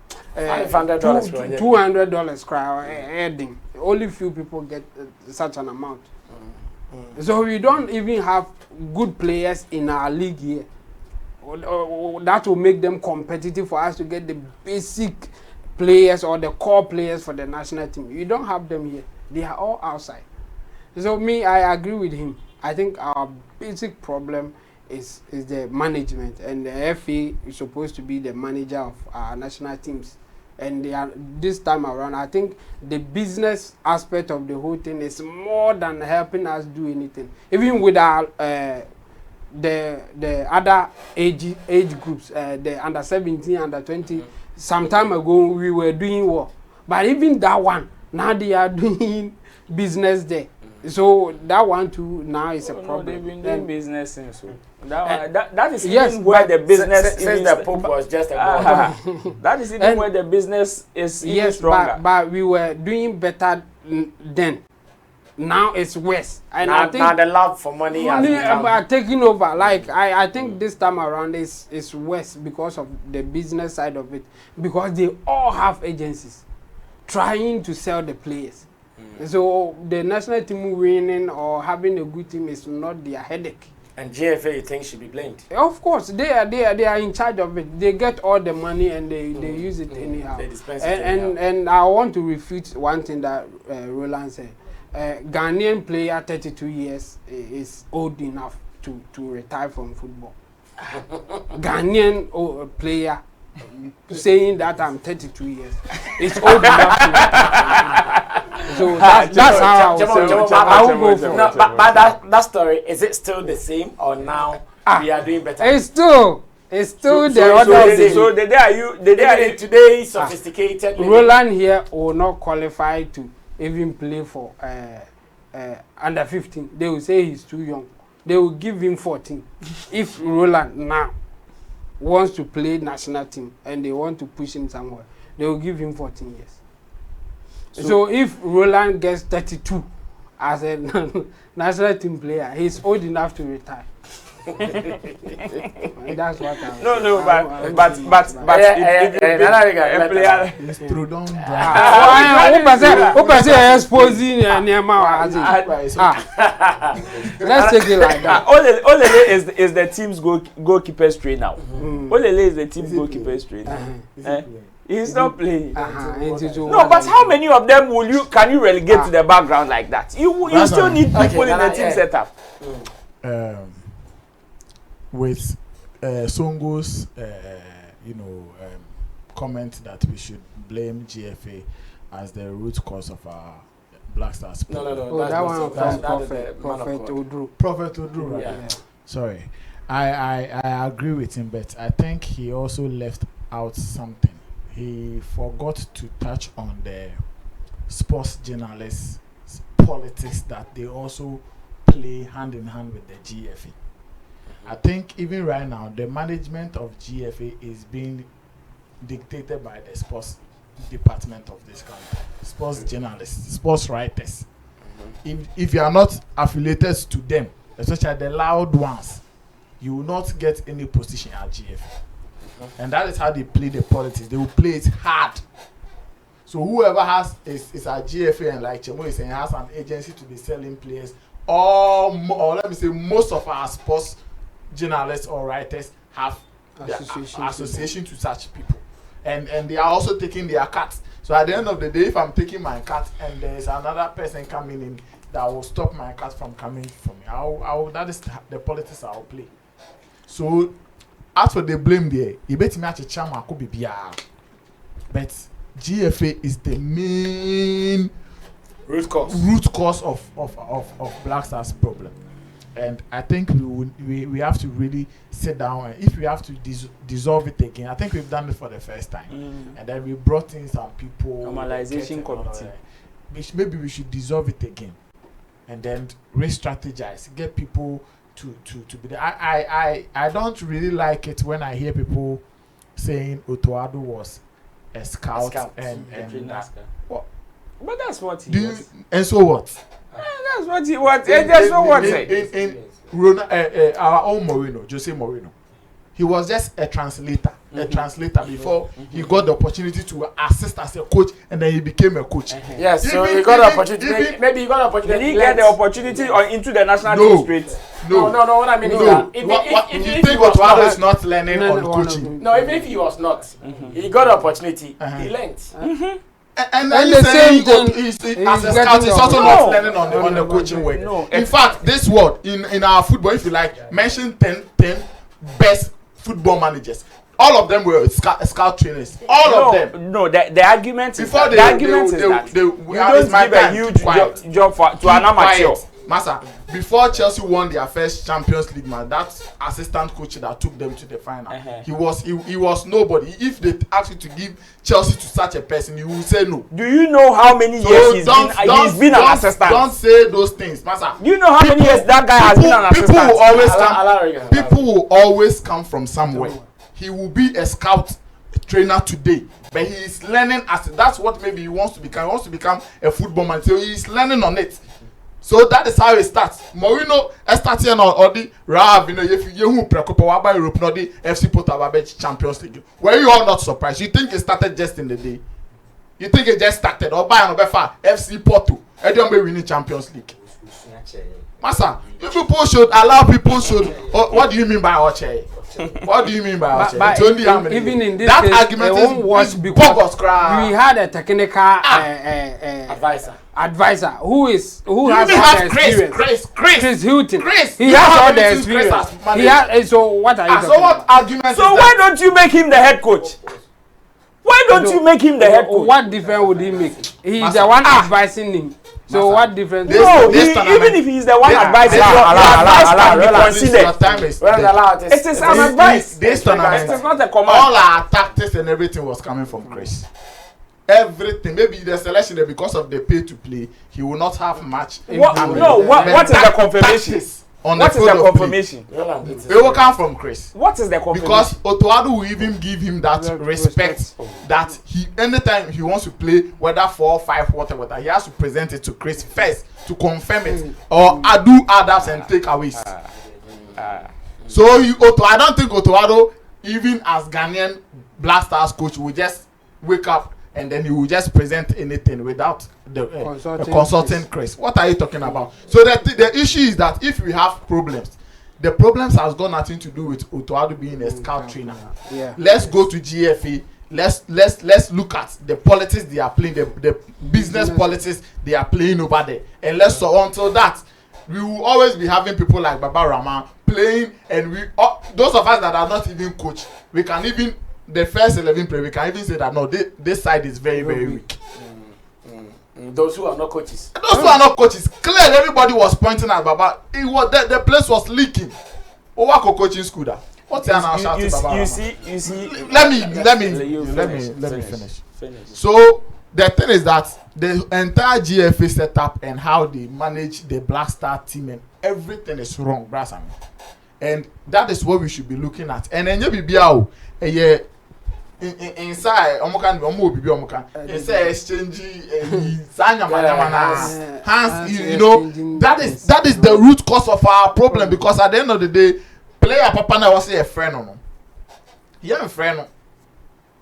adding. Only few people get such an amount. So we don't even have good players in our league here. That will make them competitive for us to get the basic players or the core players for the national team. You don't have them here. They are all outside. So I agree with him. I think our basic problem is the management, and the FA is supposed to be the manager of our national teams. And they are, this time around, I think the business aspect of the whole thing is more than helping us do anything. Even with our the other age groups, the under 17, under 20, some time ago we were doing well, but even that one now they are doing business there. So that one too now is a problem. No, they've been doing business and so. That is even where the business since the Pope was just a that is even where the business is even stronger. But we were doing better then. Now it's worse. And now, I think now the love for money has taking over. Like I think this time around is worse because of the business side of it. Because they all have agencies trying to sell the players. So the national team winning or having a good team is not their headache. And GFA, you think, should be blamed? Of course, they are in charge of it. They get all the money and they use it anyhow. They dispense it anyhow. And I want to refute one thing that Roland said. Ghanaian player 32 years is old enough to retire from football. Ghanaian player saying that I'm 32 years is old enough to retire. So that's how I will go for it. But that story, is it still the same or now we are doing better? It's still the other thing. So the day are you today's sophisticated. Roland here will not qualify to even play for under 15. They will say he's too young. They will give him 14. If Roland now wants to play national team and they want to push him somewhere, they will give him 14 years. So if Roland gets 32 as a national team player, he's old enough to retire. That's what I but if a player is through down exposing let's take it like that. Olele is the team's goalkeeper straight now. Olele is the team's goalkeeper straight. He's not playing. No, but how many of them can you relegate to the background like that? You still need people in the team setup. With Songo's comment that we should blame GFA as the root cause of our Black Stars. No. That one from Prophet Odru. Prophet Odru, right? Yeah. Sorry. I agree with him, but I think he also left out something. He forgot to touch on the sports journalists' politics that they also play hand in hand with the GFA. I think even right now, the management of GFA is being dictated by the sports department of this country. Sports journalists, sports writers. If you are not affiliated to them, especially the loud ones, you will not get any position at GFA. And that is how they play the politics. They will play it hard. So whoever is at GFA, and like Chemo is saying, has an agency to be selling players, or let me say most of our sports journalists or writers have association to such people. And they are also taking their cuts. So at the end of the day, if I'm taking my cut and there is another person coming in that will stop my cut from coming from me, that is the politics I will play. So as for the blame there, you bet me at a chama could be but GFA is the main root cause of Black Stars problem. And I think we have to really sit down, and if we have to dissolve it again, I think we've done it for the first time. And then we brought in some people, normalization committee. Maybe we should dissolve it again and then re-strategize, get people to be there. I don't really like it when I hear people saying Otoado was a scout and what? But that's what he was. And so what? That's what he was. That's not what our own Mourinho, Jose Mourinho, he was just a translator before he got the opportunity to assist as a coach, and then he became a coach. Yes, so he got the opportunity. Maybe he got the opportunity. Did he get the opportunity into the national team straight? No. What I mean is that if you think Otoado is not learning on coaching? No, even if he was not, he got the opportunity. He learned. And then the same thing as a scout is also not learning on the coaching way. No. In fact, this word in our football, if you like, mention 10 best football managers. All of them were scout trainers. All of them. No, the argument is that you don't give a huge job to an amateur. Massa, before Chelsea won their first Champions League match, that assistant coach that took them to the final, he was nobody. If they asked you to give Chelsea to such a person, you will say no. Do you know how many years he's been an assistant? Don't say those things, Massa. Do you know how many years that guy has been an assistant? People will always come from somewhere. He will be a scout trainer today, but he is learning that's what maybe he wants to become. He wants to become a football man, so he is learning on it. So that is how it starts. Mourinho started on the Rav, you preocupa by Europe, not the FC Porto Champions League. Were you all not surprised? You think it started just in the day? You think it just started or by another FC Porto? I don't be winning Champions League. Massa, you people should allow people should. What do you mean by Oche? What do you mean by Oche? Even in this that case, argument was because we had a technical advisor who has all the experience. Chris Hilton. He has all the experience. So what are you talking about? So why don't you make him the head coach? Why don't you make him the head coach? What difference would he make? He's the one advising him. So what difference? No, even if he's the one advising, your advice can be considered. It is an advice. This tournament, it is not a command. All our tactics and everything was coming from Chris. Everything, maybe the selection because of the pay to play, he will not have much. What is the confirmation? What is the confirmation? It will come from Chris. What is the confirmation? Because Otoado will even give him that respect that he anytime he wants to play, whether 4 or 5, whatever, he has to present it to Chris first to confirm it or do others and takeaways. So I don't think Otoado, even as Ghanaian Black Stars coach, will just wake up and then he will just present anything without the consulting Chris. What are you talking about? So the issue is that if we have problems, the problems has got nothing to do with Otoado being a scout trainer. Yeah. Let's go to GFA let's look at the politics they are playing, the business politics they are playing over there, and so until that, we will always be having people like Baba Rama playing, and those of us that are not even coach, we can even the first 11 play, we can even say that no, this side is very weak. Those who are not coaches. Clearly, everybody was pointing at Baba. It was the place was leaking. Owako coaching school da. What's the answer to Baba? You see. Let me finish. So the thing is that the entire GFA setup and how they manage the Black Star team and everything is wrong, Brasam. And that is what we should be looking at. And then you be biao inside inside exchange hands, you know, that is the root cause of our problem, because at the end of the day, player papa na was a friend no. Yeah, a friend.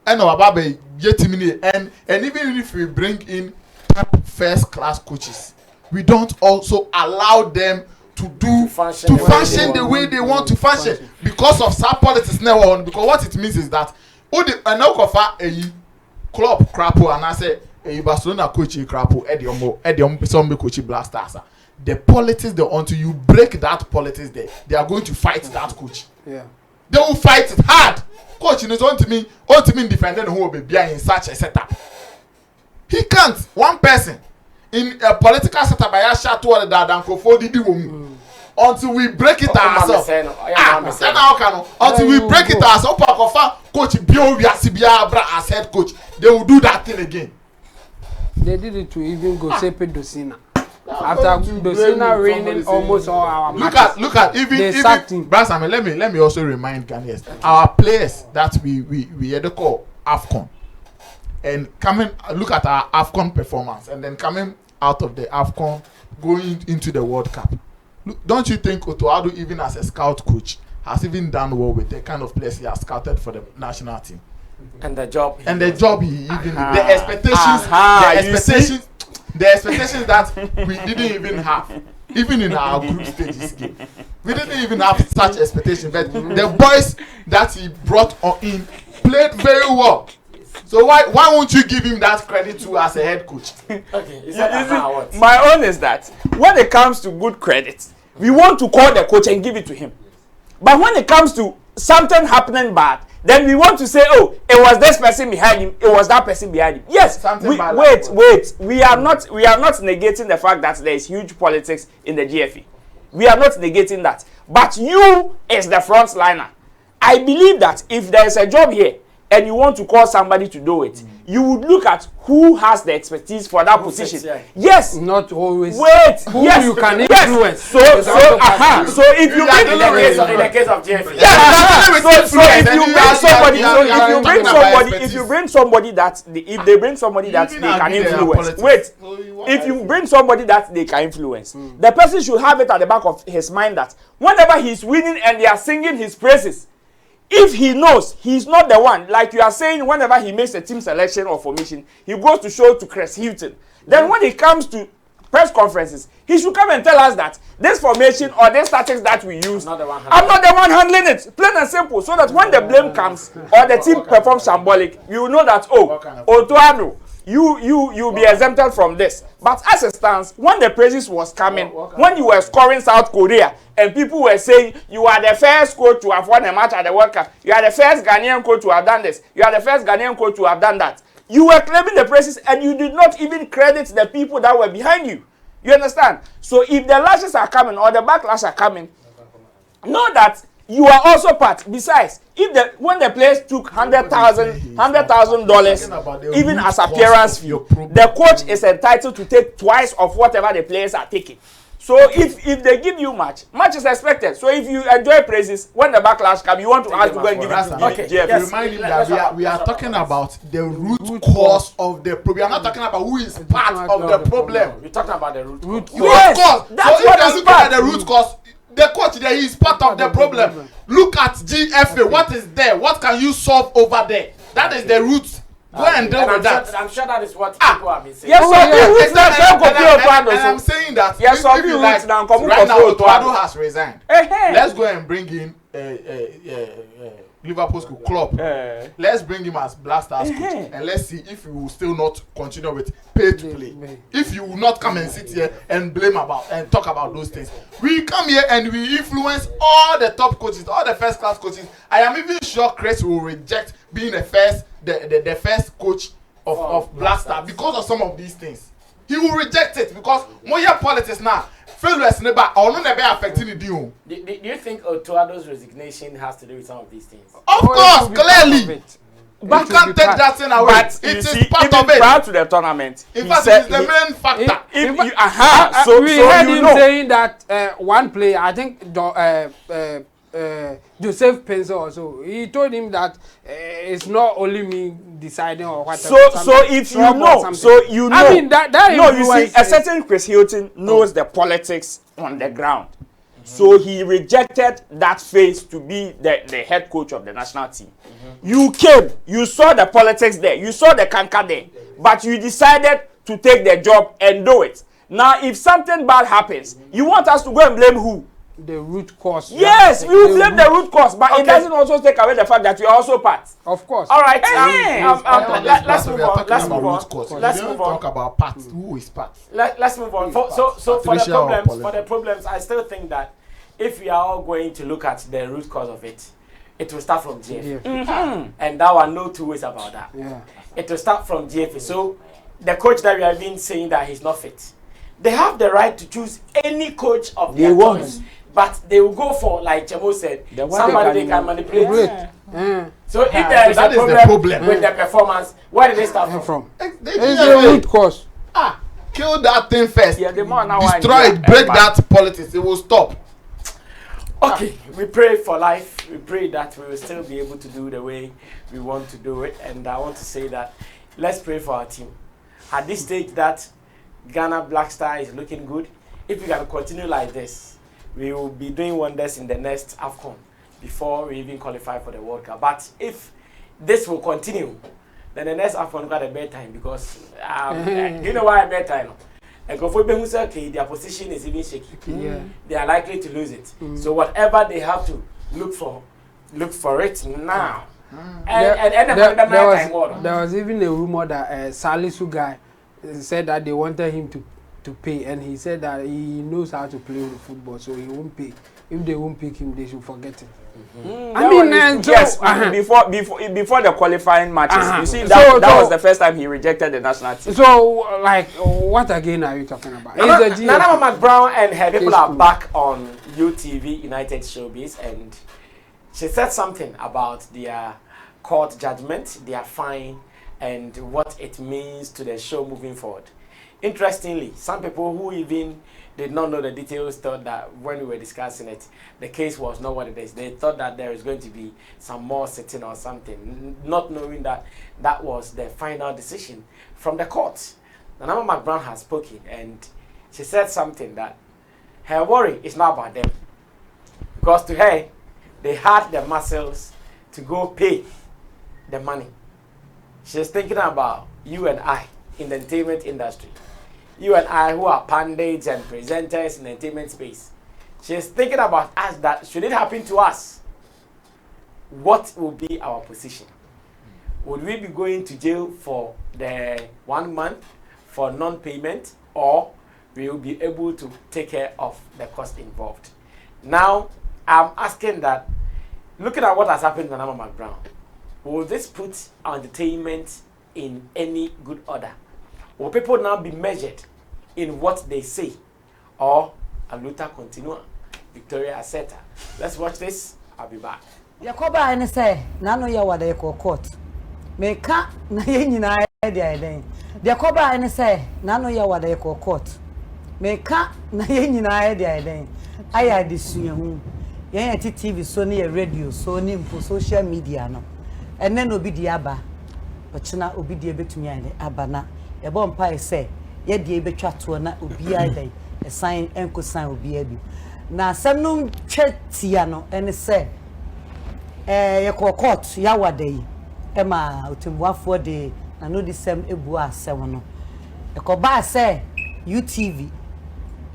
And our baby and even if we bring in top first class coaches, we don't also allow them to function the way they want to function because of some politics now. Because what it means is that a club crapo and I say a Barcelona coach crapo Ediom some coach Black Stars. The politics there, until you break that politics there, they are going to fight that coach. Yeah. They will fight it hard. Coach is on to me defending who will be behind in such a setup. He can't. One person in a political setup by a shot to that until we break it ourselves. Until we break it ourselves, coach as head coach, they will do that thing again. They did it to even go Sepe Dosina. After Dosina reigning almost all our matches. Look at even Brasam, let me also remind Ghanaians, our players that we had to call AFCON, and look at our AFCON performance, and then coming out of the AFCON going into the World Cup. Look, don't you think Otoado, even as a scout coach, has even done well with the kind of players he has scouted for the national team? And the job he even the expectations that we didn't even have, even in our group stages game, we didn't even have such expectations. But the boys that he brought in played very well. So why won't you give him that credit too as a head coach? Okay, my own is that when it comes to good credit, we want to call the coach and give it to him. But when it comes to something happening bad, then we want to say, oh, it was this person behind him, it was that person behind him. Yes, wait. We are not negating the fact that there is huge politics in the GFA. We are not negating that. But you as the front liner, I believe that if there is a job here and you want to call somebody to do it, you would look at who has the expertise for that position. Yes. Not always. Wait. Who you can influence. So if you bring in the case of GFA. If you bring somebody that if they bring somebody that they can influence. Wait. If you bring somebody that they can influence, the person should have it at the back of his mind that whenever he's winning and they are singing his praises, if he knows he's not the one, like you are saying, whenever he makes a team selection or formation, he goes to show to Chris Hilton. Then when it comes to press conferences, he should come and tell us that this formation or this tactics that we use, I'm not the one handling it. Plain and simple. So that when the blame comes or the team performs shambolic, you will know that, oh, Otoano, you'll be exempted from this. But as it stands, when the praises was coming, when you were scoring South Korea, and people were saying, you are the first coach to have won a match at the World Cup, you are the first Ghanaian coach to have done this, you are the first Ghanaian coach to have done that, you were claiming the praises and you did not even credit the people that were behind you. You understand? So if the lashes are coming or the backlash are coming, know that you are also part. Besides, when the players took $100,000 even as appearance fee, the coach is entitled to take twice of whatever the players are taking. So if they give you match is expected. So if you enjoy praises, when the backlash comes, you want to ask to go and give it to okay. Yes. Remind him that we are talking about the root cause of the problem. We are not talking about who is part of the problem. We're talking about the root cause. Yes, that's so what is part. At the root cause, the coach there is part of the problem. Look at GFA. What is there? What can you solve over there? That is the root. Go and deal with that. I'm sure that is what people have been saying. Yes, and I'm saying that if you like, right now Otoado has resigned. Let's go and bring in Liverpool's club. Let's bring him as Black Stars coach and let's see if he will still not continue with pay to play. If you will not come and sit here and blame about and talk about those things. We come here and we influence all the top coaches, all the first class coaches. I am even sure Chris will reject being the first coach of Black Star because of some of these things. He will reject it because more politics now. Failures never or no never affecting the deal. Do you think Otuado's resignation has to do with some of these things? Of course, clearly. But you can't take that thing away. But it is see, part even of it. prior to the tournament, in fact, it is the main factor. We heard him saying that one player, I think Joseph Pencil also, he told him that it's not only me deciding or whatever. So if you know, I mean that no, you see, a certain Chris Hilton knows the politics on the ground. So he rejected that phase to be the head coach of the national team. You came, you saw the politics there, you saw the canker there, but you decided to take the job and do it. Now, if something bad happens, you want us to go and blame who? The root cause. Yes, we will blame the root cause, but it doesn't also take away the fact that we are also part. Of course. All right. Let's move on. Let's move on. Let's talk about part. Who is part? Let's move on. So for the problems, I still think that if we are all going to look at the root cause of it, it will start from GFA. And there are no two ways about that. Yeah. It will start from GFA. So the coach that we have been saying that he's not fit, they have the right to choose any coach of their choice. But they will go for, like Chemo said, somebody they can manipulate. So if there is a problem with the performance, where did they start from? It's the root cause. Kill that thing first. Yeah, destroy it, break that politics. It will stop. Okay, we pray for life. We pray that we will still be able to do the way we want to do it. And I want to say that let's pray for our team. At this stage that Ghana Black Star is looking good, if we can continue like this, we will be doing wonders in the next AFCON before we even qualify for the World Cup. But if this will continue, then the next AFCON got a bad time because you know why a bad time? And their position is even shaky. They are likely to lose it. So whatever they have to look for it now. There was even a rumor that Salisu guy said that they wanted him to pay, and he said that he knows how to play the football, so he won't pay. If they won't pick him, they should forget it. I mean, yes, before the qualifying matches, you see that was the first time he rejected the national team. So, like, what again are you talking about? Nana McBROWN and her people are back on UTV United Showbiz, and she said something about their court judgment, their fine, and what it means to the show moving forward. Interestingly, some people who even did not know the details thought that when we were discussing it, the case was not what it is. They thought that there is going to be some more sitting or something, not knowing that that was the final decision from the court. Nana McBROWN has spoken, and she said something that her worry is not about them. Because to her, they had the muscles to go pay the money. She's thinking about you and I in the entertainment industry. You and I who are pundits and presenters in the entertainment space. She's thinking about us that should it happen to us, what will be our position? Would we be going to jail for the 1 month for non-payment, or we will be able to take care of the cost involved? Now, I'm asking that, looking at what has happened to Nana McBROWN, will this put our entertainment in any good order? Will people now be measured in what they say, or a luta continua? Victoria Aseta. Let's watch this. I'll be back. Yakoba ene say na no ye wada ye court. Me ka na ye nyina ye dia den. Yakoba ene say na no ye wada ye court. Me ka na ye nyina ye dia den. Aya disua hu. Ye TV so ne ye radio so ne mpo social media no. Ene no bi di aba. Ochina obi di ebetumi ane aba na. E bo mpa e say ye di ebetwa to na obi ai den. E sign enko sign obi abi. Na asem no twetia no ene say ye court ya wada yi e ma otembuafo de na no disem ebu asem no e ko ba say UTV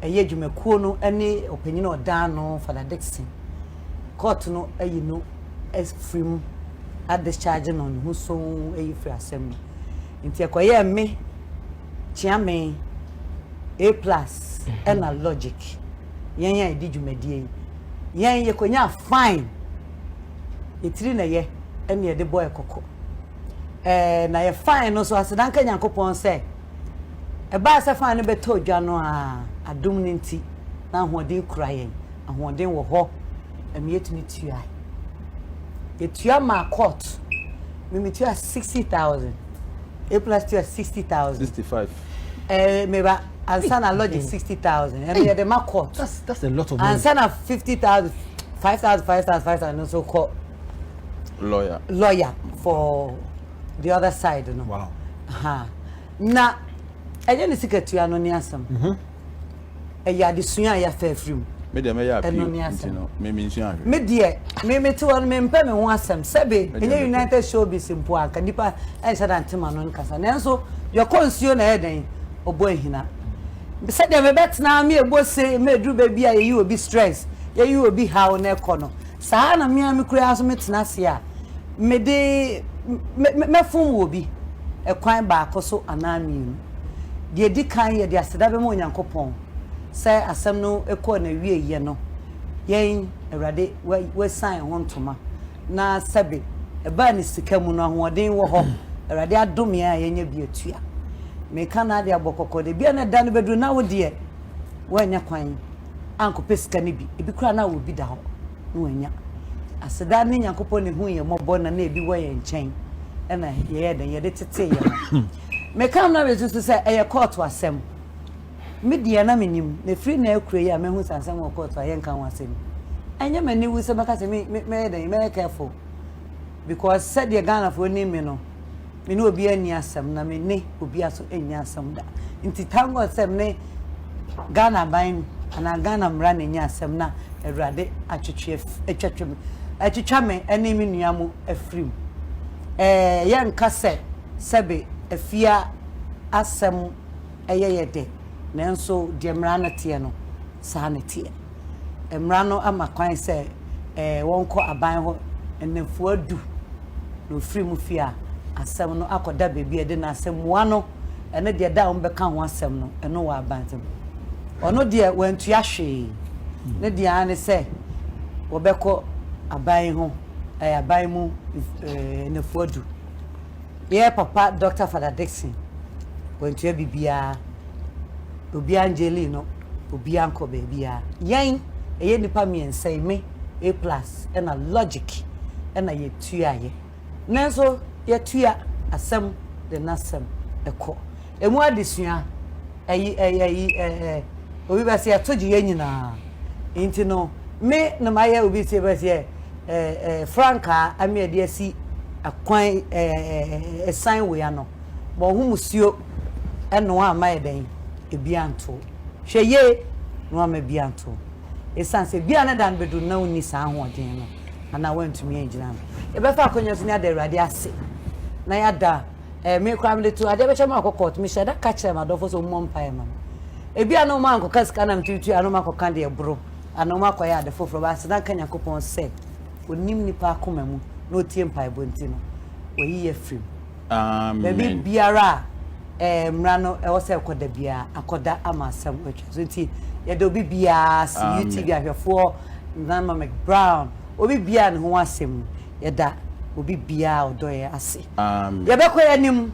ye dwumakuo no ene opanyina odan no Father Dixon court no ayi no as free at discharging on who so a free assembly. Into a me, Chiame A plus and a logic. Yan did you mediate? Yan ye konya fine. It's in a year and near the boy cocoa. Na ye fine no so as dan ka Nyankopon say. E ba se fine be to dwa no a adom nti na hoden kurayen. Ahoden wo ho. Em yetumi tua. Etua ma court. Me tua 60,000. A plus tua 60,000. 65. Meba ansana logic 60,000. And yeah, the ma court. That's a lot of money. Ansana 50,000, 5,000 so called lawyer for the other side, you know. Wow. Na I don't secret to anoniasam. Ya disunya ya fair free. Me dem ya appeal. No, me mention. Me dear, me to one me mpe me ho asem. Sebe, enye United Showbiz mpo aka nipa e sada ntema no nkasa. Nanso your consuo na eden obo ehina. Be said dem bet na me ebo se me dru ba bia ye obi stress. Ye obi how na ekono. Saa na me kura aso metena se a me de me fun wo bi ekwan ba akoso anami. De di kan ye de aseda be mo Nyankopon. Say asem no ekọ na wie ye no yen awrade we sign ho ntoma na sebe e ba ni sika mu no ahoden wo ho awrade adom ya yenya bi atua me kana de abokoko de bia na da no bedu na wo de wanya kwan anko pesika ni bi ebi kura na wo bi da ho no wanya aseda ni Nyankopon ne hu ye mobo na na ebi wo ye nchen e na ye de ye de tete ye me kana na bezu se e ye court asem media na menim na free na ekure ya mehu sansam wo court ayen kan wasem anya mani wu se baka se me careful because said the Ghana for name me no me no obi ani asem na me ne obi aso anya asem da nti tango asem ne Ghana ban ana Ghana mra na anya asem na ewrade atwetwe me ene me nuamu afrim ye nka se sebe afia asem eyeyede nanso de mra na tie no saa na tie mra no ama kwan se wonko aban ho enefo adu no free mu fia asem no akoda bebi de na asem wa no ene de da on beka ho asem no eno wa abantem ono de wantu ahwe ne de ane se wo beko aban ho aban mu enefo adu ye papa Dr. Father Dixon wantu bibia obi Angelino obi anko bebia yen eye nipa miensa me A plus and a logic and a ye tuaye nanso ye tua asem de nasem eko emu adesua obi ba se atoji ye nyina enti no me na maye obi se ba se franka ame de asi akwan sign we ano bo hu musuo eno amaye den ebianto hweye no amabianto esanse bia na dan bedu na uni sa ahoden no ana wantumi enjina e be fa akonya so ni ada awrade ase na ya da me kwam le to ade be chama akokot mi sheda ka kire ma dofo so mo mpae ma e bia no ma anko kasika na mtutu anu ma kokan de ebro anu ma koya ade foforo ba se dan kanya kopon se onim nipa akoma mu na otie mpae bonti no oyi ye free amen be biara mrano ewose akoda bia akoda amasam otwa so nti ye do bibia si YouTube ahwefo nama McBROWN obi bia ne ho asem ye da obi bia odoye ase ye be ko yanim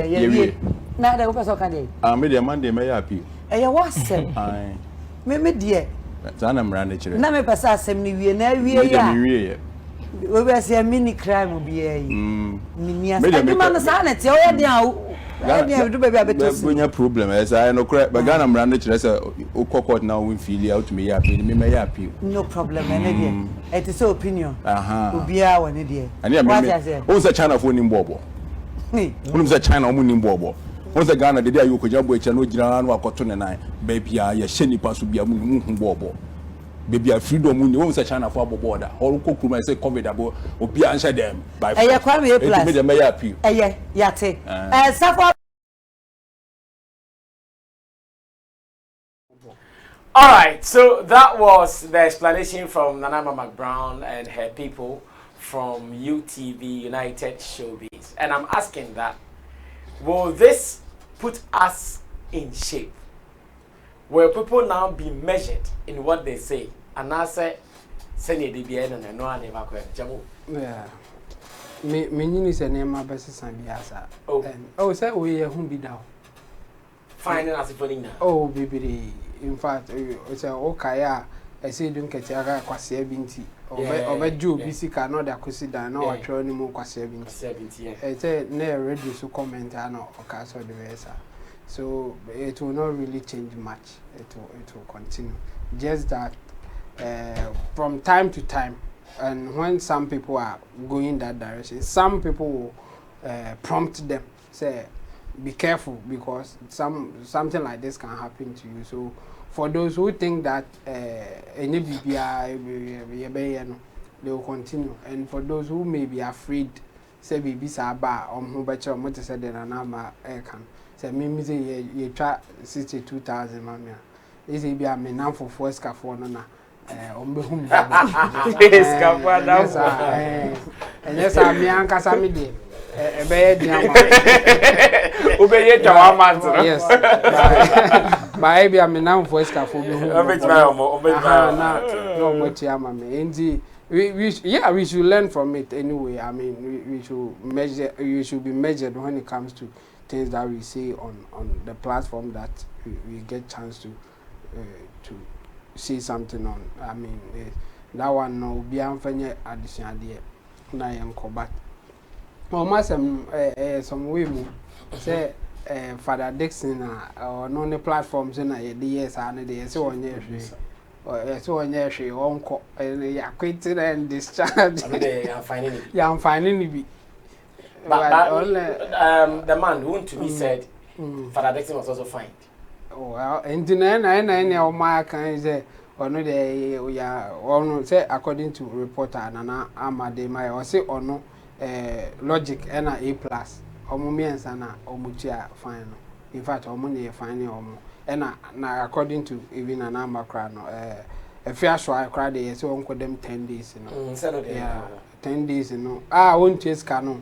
ye na da wo person kan dey me dey Monday me ya appeal ye wasem me dey zana mrano chire na me pesa asem ni wie na wie ya we be say mini crime obi yi mini asem ma no sa na te o ye dey Ghana problem as I no correct but Ghana mrando chire say ukokot na win feel out me ya appeal me ya appeal no problem any there it is opinion obia woni there and who say China for nim bobo who say China omu nim bobo who say Ghana dey ayo koja bo echa no gira no akoto ne nan ba bia ye hye nipa so bia mu hu bobo baby freedom mu ni who say China for bobo order or kokuma say covid abo obia answer them by kwame A plus me dey me ya appeal yate safo All right, so that was the explanation from Nanama McBROWN and her people from UTV United Showbiz. And I'm asking that, will this put us in shape? Will people now be measured in what they say? And I say, yeah. Me is a name of best and biasa. Oh, say we are whom be now. Finding us for now. Oh, baby. In fact, it's a okay. I say don't catch a quasi binti. Over Joe, BC cannot acquisition down or try any more quasi binti. I said, never ready to comment or castle the Vesa. So it will not really change much. It will continue. Just that from time to time, and when some people are going that direction, some people will prompt them, say, be careful because something like this can happen to you. So for those who think that they will continue, and for those who may be afraid, say baby saba who better or what said then anama can say me say you try 62,000 mamma. This is be a man for first for no na. And yes, I'm young Casamidi. A bed, yes. By I'm now for scaffold. No, what we should learn from it anyway. I mean, we should measure. You should be measured when it comes to things that we say on the platform that we get chance to say something on. I mean, that one no be unfair addition idea. Na yanko but almost some way more say Father Dixon or no the platforms in the years and the so on years so on years uncle and acquitted and discharged. I'm finding it. But the man who to me said Father Dixon was also fined. Oh, well, and then I my can say or no they we are all say according to reporter Nana Amade my or say or no logic and A plus omumiensa na omutia fine. In fact omuni fine omu and na according to even an amakra no a fair show I cried they so on them 10 days yeah 10 days won't chase canon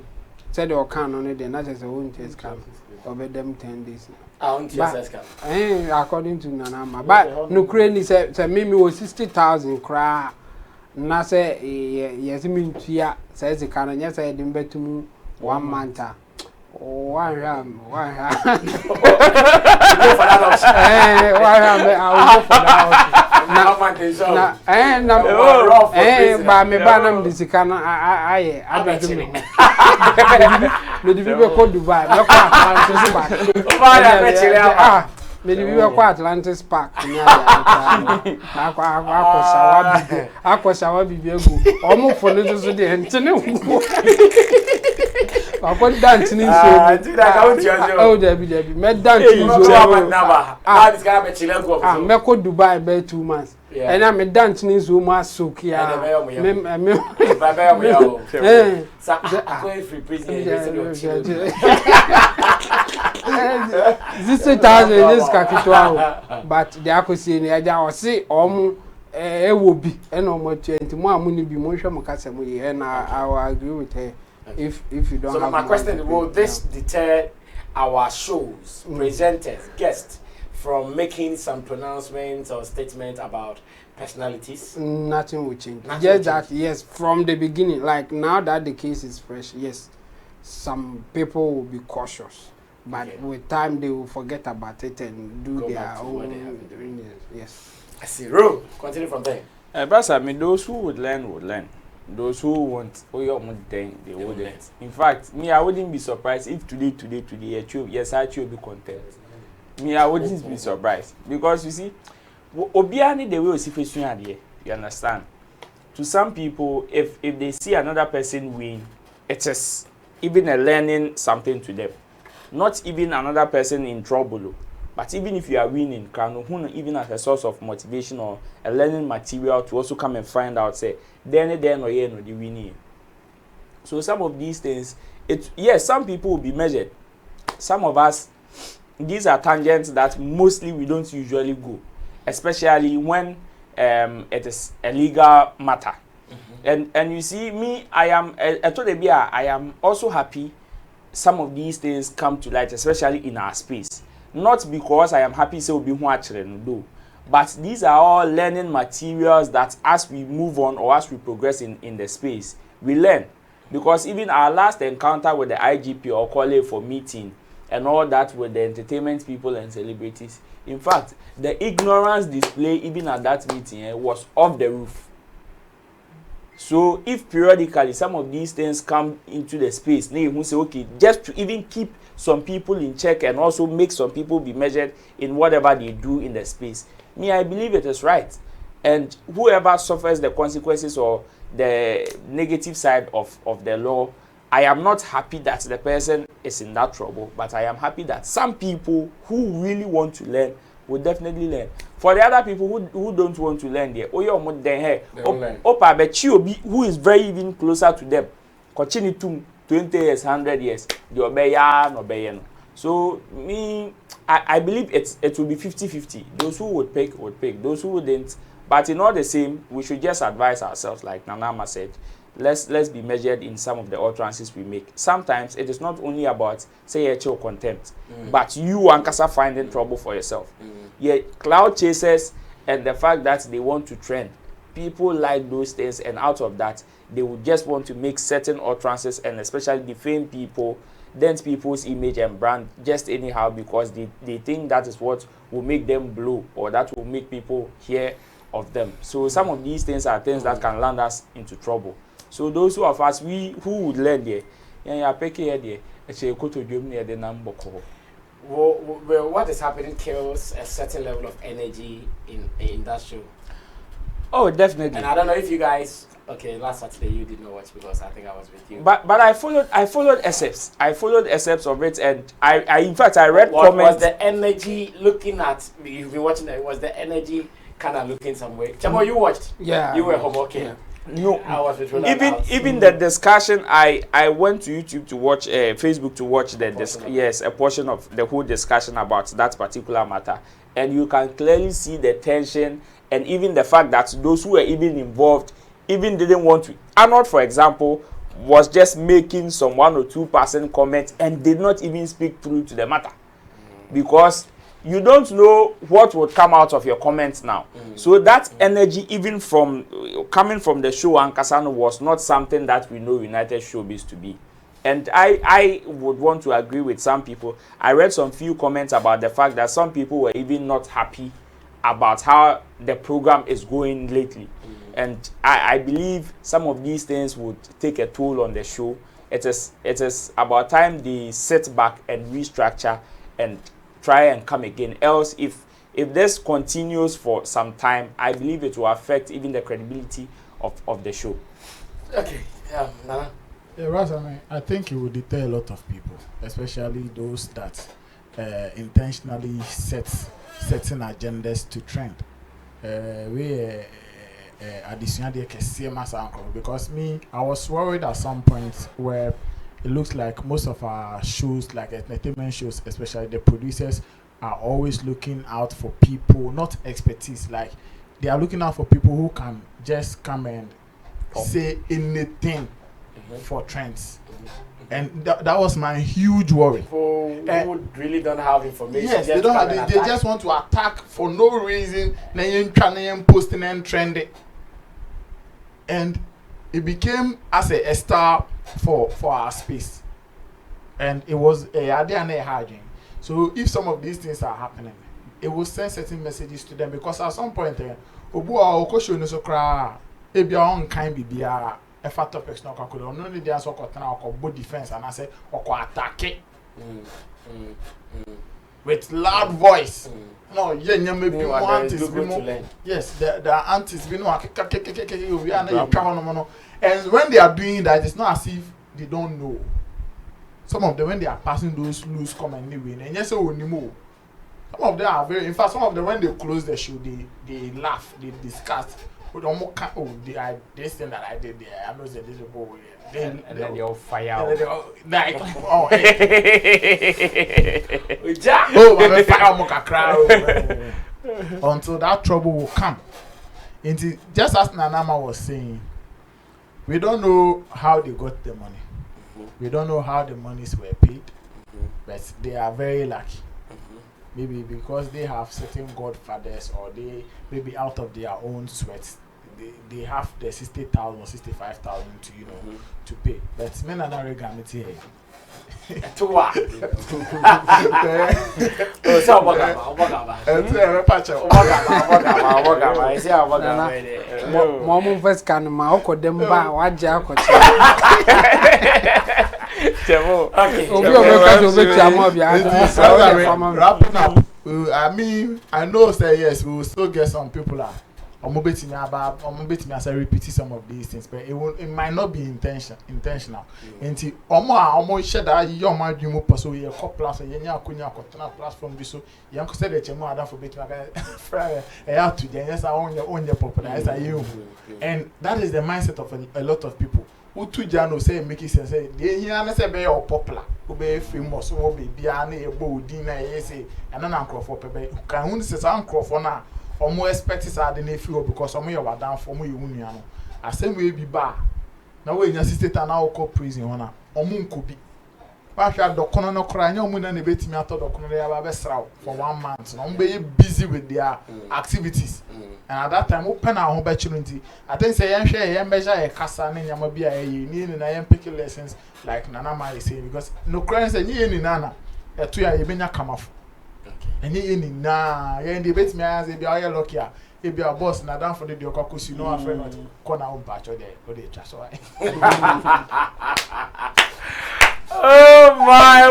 said or can on it then not just a won't chase canon over them 10 days. According to Nanama, but no crane said Mimi was 60,000 cry. Na say yes, mean to says the canon. Yes, I didn't bet to me 1 month. One ram. I'll go for that. And by me banam this cana, I bet you. Maybe we go Dubai. Maybe we were quite Atlantis Park. I was our baby. Almost for little today and to know. I put dancing in oh, Debbie, met dancing. Meko Dubai by 2 months. And I'm a dancing in Zuma Sukia. This is this capital, but the accuracy in the idea or say it will be and almost 20 more money be more Mokasamo, and I will agree with her. If you don't. So my question: will this deter our shows, presenters, guests from making some pronouncements or statements about personalities? Nothing will change. Just that, yes, from the beginning, like now that the case is fresh, yes, some people will be cautious, but with time they will forget about it and do their own. Yes. I see. Ro, continue from there. But I mean, those who would learn. Those who want they wouldn't. In fact, me, I wouldn't be surprised if today, yes, I will be content. Me, I wouldn't be surprised. Because you see, Obiani the way you you understand? To some people, if they see another person win, it is even a learning something to them. Not even another person in trouble. But even if you are winning, even as a source of motivation or a learning material to also come and find out, say, then or the winning. So some of these things, yes, some people will be measured. Some of us, these are tangents that mostly we don't usually go. especially when it is a legal matter. And you see, me, I am also happy some of these things come to light, especially in our space. Not because I am happy so be no, but these are all learning materials that as we move on or as we progress in the space, we learn. Because even our last encounter with the IGP or calling for meeting and all that with the entertainment people and celebrities, in fact, the ignorance display even at that meeting was off the roof. So if periodically some of these things come into the space, then you say, okay, just to even keep some people in check and also make some people be measured in whatever they do in the space, me, I believe it is right. And whoever suffers the consequences or the negative side of the law, I am not happy that the person is in that trouble, but I am happy that some people who really want to learn will definitely learn. For the other people who don't want to learn there, who is very even closer to them, continue to 20 years, 100 years, the obey no obey. So me, I believe it will be 50-50. Those who would pick would pick. Those who wouldn't. But in all the same, we should just advise ourselves, like Nanama said, let's be measured in some of the utterances we make. Sometimes it is not only about say or contempt, but you ankasa finding trouble for yourself. Yeah, cloud chasers and the fact that they want to trend. People like those things, and out of that, they would just want to make certain utterances and especially defame people, dent people's image and brand just anyhow because they think that is what will make them blow or that will make people hear of them. So some of these things are things that can land us into trouble. So those who of us who would learn there, well, what is happening kills a certain level of energy in that show. Oh, definitely. And I don't know if you guys, okay, last Saturday you did not watch because I think I was with you. But I followed excerpts. I followed excerpts of it, and I in fact I read comments. Was the energy looking at? You've been watching it. Was the energy kind of looking somewhere? Chamo, you watched? Yeah. You were home, okay. Yeah. No, I was with even the discussion. I went to YouTube to watch Facebook to watch a portion of the whole discussion about that particular matter, and you can clearly see the tension and even the fact that those who were even involved even didn't want to. Arnold, for example, was just making some 1 or 2% comments and did not even speak through to the matter because you don't know what would come out of your comments now. So that energy, even from coming from the show Ankasano, was not something that we know United Showbiz to be. And I would want to agree with some people. I read some few comments about the fact that some people were even not happy about how the program is going lately. And I believe some of these things would take a toll on the show. It is about time they sit back and restructure and try and come again. Else, if this continues for some time, I believe it will affect even the credibility of the show. Okay, Nana. Yeah, Razami, I think it will deter a lot of people, especially those that intentionally setting agendas to trend. Because I was worried at some point where it looks like most of our shows, like entertainment shows, especially the producers, are always looking out for people, not expertise. Like they are looking out for people who can just come and say anything for trends. And that was my huge worry. People who really don't have information. Yes, they don't have. They just want to attack for no reason. Then posting and trending, and it became as a star for our space, and it was a idea and a hygiene. So if some of these things are happening, it will send certain messages to them because at some point, Obu okosho no so kra e bia on kind bibia e fa topics no kwakodo no need answer ko tana ko bo defense and I say ko attack with loud voice. No, yeah, maybe aunties be more. Yes, the aunties be no and when they are doing that, it's not as if they don't know. Some of them, when they are passing those loose comments, and yes, some of them are very. In fact, some of them when they close the show, they laugh, they discuss. This thing that I did there, I know that this will go away. And then they'll fire out. Like, oh, hey. Oh, I'm a fire crowd. until that trouble will come. Into just as Nanama was saying, we don't know how they got the money. We don't know how the monies were paid, but they are very lucky. Maybe because they have certain godfathers, or they maybe out of their own sweat, they have the 60,000, 65,000 to to pay. But men are not regarding here. To what? Oh, so Mom first can ma ko dem ba waje akoche. Wrapping up. I mean, I know say yes, we will still get some people I'm betting me as I repeat some of these things, but it might not be intentional. Until almost share that your mind you move so you cop plus a yenya kunya kotona platform so you said that you more for betting to yes I own your popular you. And that is the mindset of a lot of people. Who to Jano say make it sense say they hear say be popular, who be famous, who be biane ebo dina say and then uncle for pepe can who say uncle for now. Omo expect is at the nephew because omo your down for mo you nuano. Asem we be bar. Na we nya sister na call prison hona. Omo nkobi. Ba hwa dokono no kra nya omo na na betimi ato dokono ya ba be sraw for 1 month. Na omo be busy with their activities. And at that time open our home opportunity. I think say yen hwe yen measure e kasa na nyama bia ye ni na yen pick lessons like Nana Ma is saying because no cry say ni ni nana. Eto ya ye benya kamafo. And you na you in the bit me as if you are lucky. If you are boss, na down for the caucus, you know a friend not corner on patch or the trust. Oh my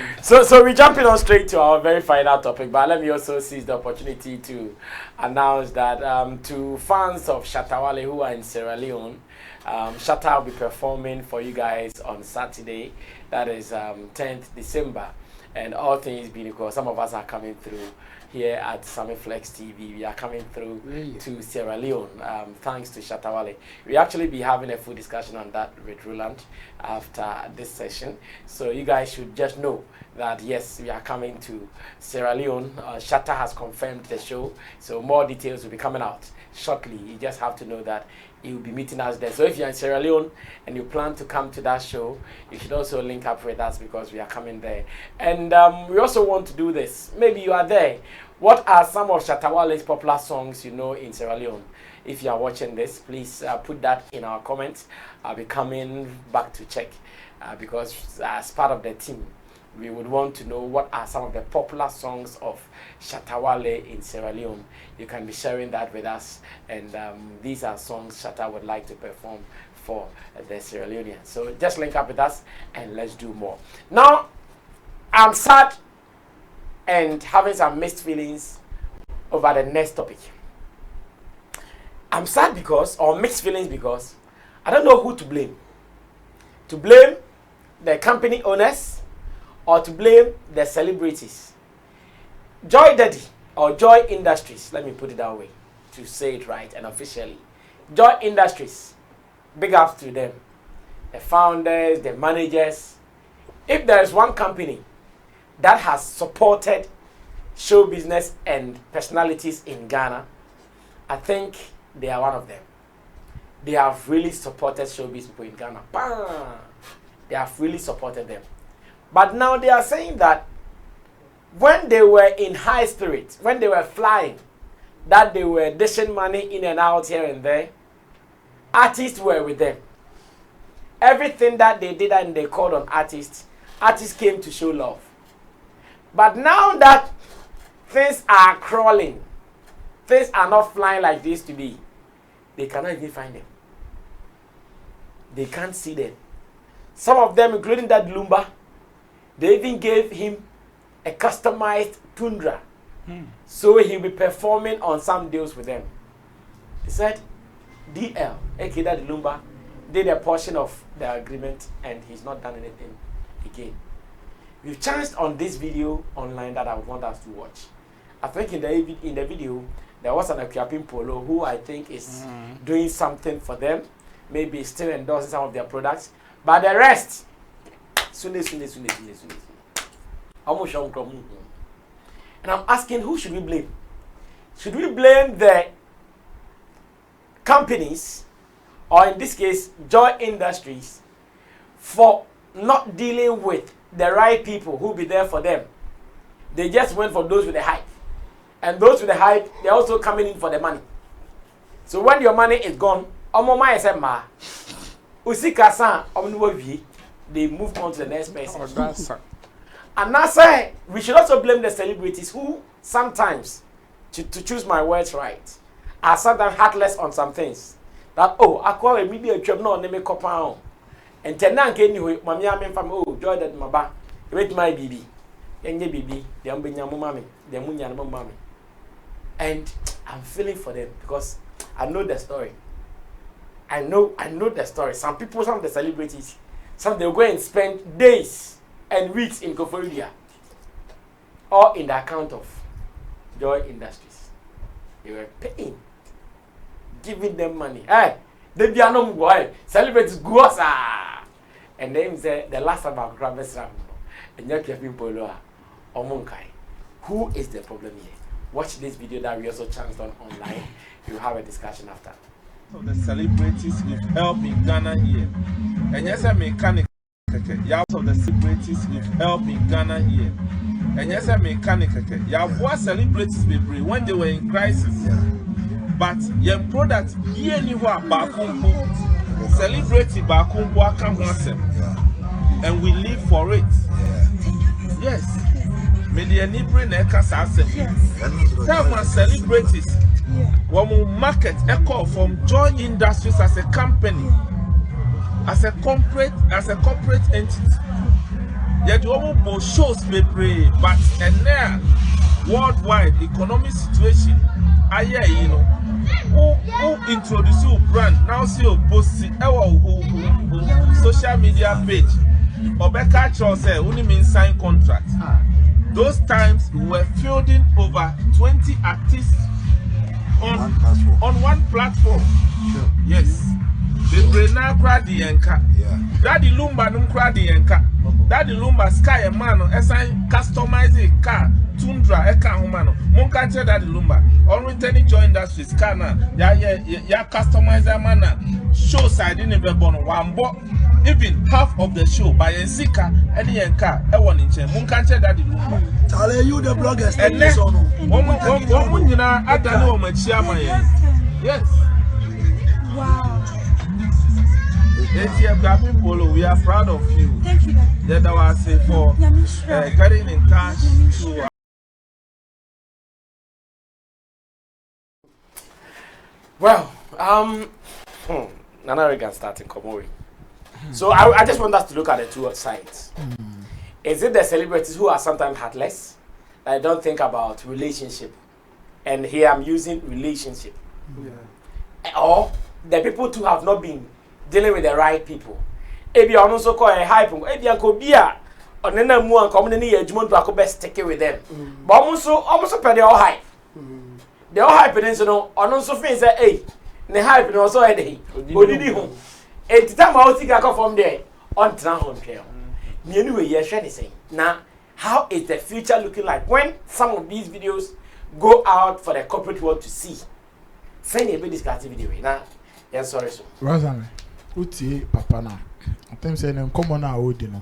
word! So we're jumping on straight to our very final topic, but let me also seize the opportunity to announce that to fans of Shatta Wale who are in Sierra Leone, Shatta will be performing for you guys on Saturday, that is 10th December. And all things being equal, some of us are coming through here at Sammy Flex TV. We are coming through to Sierra Leone, thanks to Shatta Wale. We actually be having a full discussion on that with Roland after this session. So you guys should just know that yes, we are coming to Sierra Leone. Shatta has confirmed the show, so more details will be coming out shortly. You just have to know that he will be meeting us there. So if you're in Sierra Leone and you plan to come to that show, you should also link up with us because we are coming there. And we also want to do this. Maybe you are there. What are some of Shatta Wale's popular songs you know in Sierra Leone? If you are watching this, please put that in our comments. I'll be coming back to check because as part of the team, we would want to know what are some of the popular songs of Shatta Wale in Sierra Leone. You can be sharing that with us, and these are songs Shatta would like to perform for the Sierra Leoneans. So just link up with us and let's do more. Now, I'm sad and having some mixed feelings over the next topic. I'm sad because, or mixed feelings because, I don't know who to blame. To blame the company owners, or to blame the celebrities. Joy Daddy or Joy Industries, let me put it that way to say it right and officially. Joy Industries, big ups to them. The founders, the managers. If there is one company that has supported show business and personalities in Ghana, I think they are one of them. They have really supported showbiz people in Ghana. Bam! They have really supported them. But now they are saying that when they were in high spirits, when they were flying, that they were dishing money in and out here and there, artists were with them. Everything that they did and they called on artists came to show love. But now that things are crawling, things are not flying like they used to be, they cannot even find them. They can't see them. Some of them, including that Lumba, they even gave him a customized tundra. So he'll be performing on some deals with them. He said, DL, aka that Lumba, did a portion of the agreement and he's not done anything again. We've chanced on this video online that I would want us to watch. I think in the video, there was an Akuapin Polo who I think is doing something for them, maybe still endorsing some of their products. But the rest, And I'm asking, who should we blame? Should we blame the companies, or in this case, Joy Industries, for not dealing with the right people who be there for them? They just went for those with the hype. And those with the hype, they're also coming in for the money. So when your money is gone, they move on to the next person. And now say, we should also blame the celebrities who sometimes, to choose my words right, are sometimes heartless on some things. That, oh, I call a media job, no, they make up. And Tenan can you, Mamma, from oh, Joy that Maba, wait my baby. And your baby, the Umbinya Mummy, the Munya Mummy. And I'm feeling for them because I know the story. I know the story. Some people, some of the celebrities, some they'll go and spend days and weeks in Koforia, or in the account of Joy Industries. They were paying, giving them money. Hey, they be no boy, celebrities go and then say the last about Gravis Ram and you're Kevin Polo or Monkai. Who is the problem here? Watch this video that we also chanced on online. We'll have a discussion after. So the celebrities with help in Ghana here. And yes, I'm mechanic. Yeah, so the celebrities with help in Ghana here. And yes, I'm mechanic. Yeah, what celebrities be brave when they were in crisis. But your product here anywhere bakumbu. Celebrity bakumbu can them. And we live for it. Yes. Media Nibre Neka Sassem. Tell my celebrities. When we market a call from Joy Industries as a company, as a corporate entity. Yet we will shows be brave, but and now worldwide economic situation, you know, who introduce your brand now see you post our social media page. Obeka Cho say only means sign contract. Those times we were fielding over 20 artists on one platform. Sure. Yes. The Brena Kradi Enka. Daddy Lumba num Kradi Enka. Daddy Lumba Sky a man assign customize a car. Tundra Eka Humano. Munkache Daddy Lumba. On returning Joy Industries Kana. Ya customize a man. Show side in the bono. Wambo. Even half of the show by a Zika and the Enka. Ewan in Chen. Munkache Daddy Lumba. Tell you the bloggers. And then, I don't know my chairman. Yes. Wow. Polo, we are proud of you. Thank you. That I was say for getting in touch to. Well, Nana Regan starting Komori. So I just want us to look at the two sides. Is it the celebrities who are sometimes heartless? I don't think about relationship. And here I'm using relationship. Yeah. Or the people too have not been dealing with the right people. Ebi also call a hype. Ebi anko bia onena mu anko mo ne yejumon to akobe stick with them. But almost per the all hype. The all hype then so no onso fin say hey, the hype no so e dey. Odidi ho. Enti time out tika come from there on tran ho ntwe. Anyway, you're sharing saying now, how is the future looking like when some of these videos go out for the corporate world to see? Send a bit discussing video now. Yes, sorry, so. Rosanne, uti papa na. I think say nem common na odi no.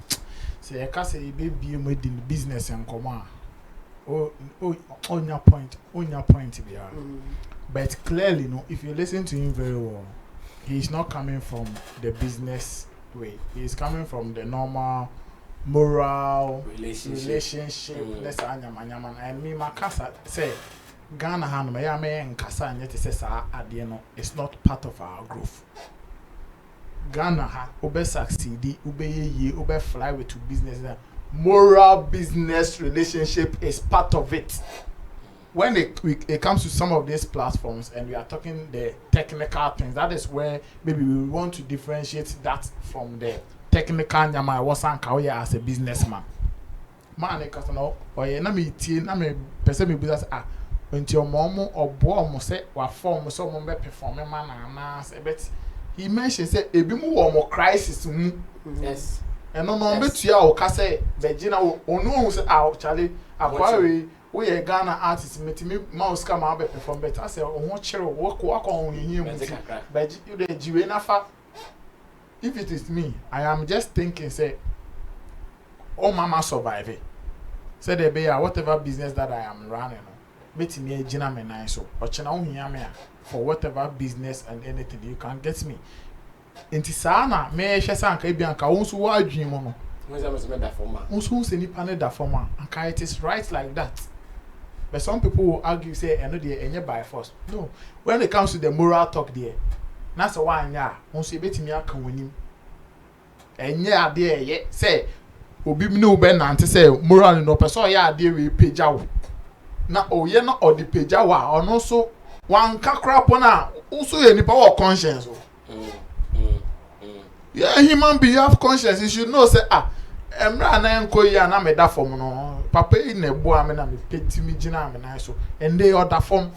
Say e ka say baby mo di business en common. On your point be. But clearly no, if you listen to him very well, he's not coming from the business way. He's coming from the normal moral relationship. And me makasa say Ghana hand me ya me nkasa anye te say sa ade no, it's not part of our growth. Ghana ha obe succeed, obe ye, obe fly with to business. Moral business relationship is part of it. When it comes to some of these platforms and we are talking the technical things, that is where maybe we want to differentiate that from the technical nyama wasan kawya as a businessman. Man, because no, or ye na me tie na me person me business until your mom or boy mo say wa form so mo be perform man na say but he mentioned say ebi mu wo mo crisis mu. Yes. And no betua o ka say be gina onu say chale akwari we a Ghana artist met me mouse come out perform better. I say on what chair walk on him but you the Juena. If it is me, I am just thinking say oh mama survive it. Say they be whatever business that I am running bet me Gina me nice so or china me for whatever business and anything you can get me. Inti sana me shesanka ebianka wonso wa adwin mo no. Wonso se nipa ne da forma and it is right like that. But some people will argue say eno dey enye by force. No, when it comes to the moral talk there, that's why anya wonso betimi aka wonim. Enye ade eye say obi mi no be nante say moral no person ya ade we pagya wo. Na oye na odi pagya wa ono so wan kakra pona also ye nipa wa conscience. Yeah, human being have conscience. You should know say emra na enko yi na me da form no papa yi na ebo ame na me petimi gina ame na so and they other form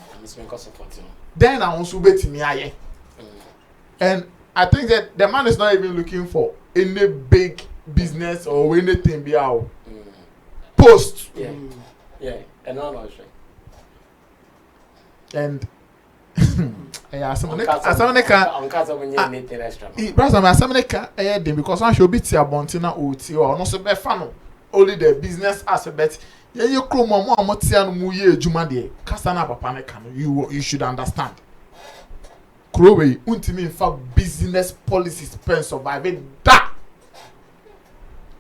then I also betimi aye. And I think that the man is not even looking for any big business or anything be out post and no and yeah, somebody because I should be tia bontina oti or no so be fan only the business aspect. Yeah, you chrome more tia no mu ye juma de kasa na papa ne kan you should understand. Krowe untimi in fact business policies pen survive da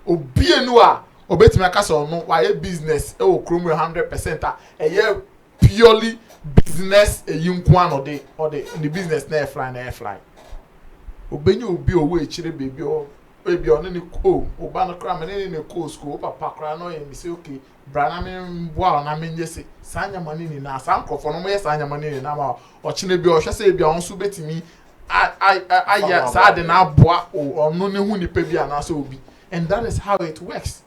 obi enu a obetimi akasa no why business e wo chrome 100% a purely business a yunkwan or the business na fly obenye obi owo echire baby o baby on ni ko oba no kra me ni ko school papa kra no ye mi say okay brana me boa na me nyese sanya mani ni na san krofo no mo ye sanya mani ni na ma o chine bi o hwe say bi on so betimi I sa de na boa o no ne hu ni pa bi ana so obi and that is how it works.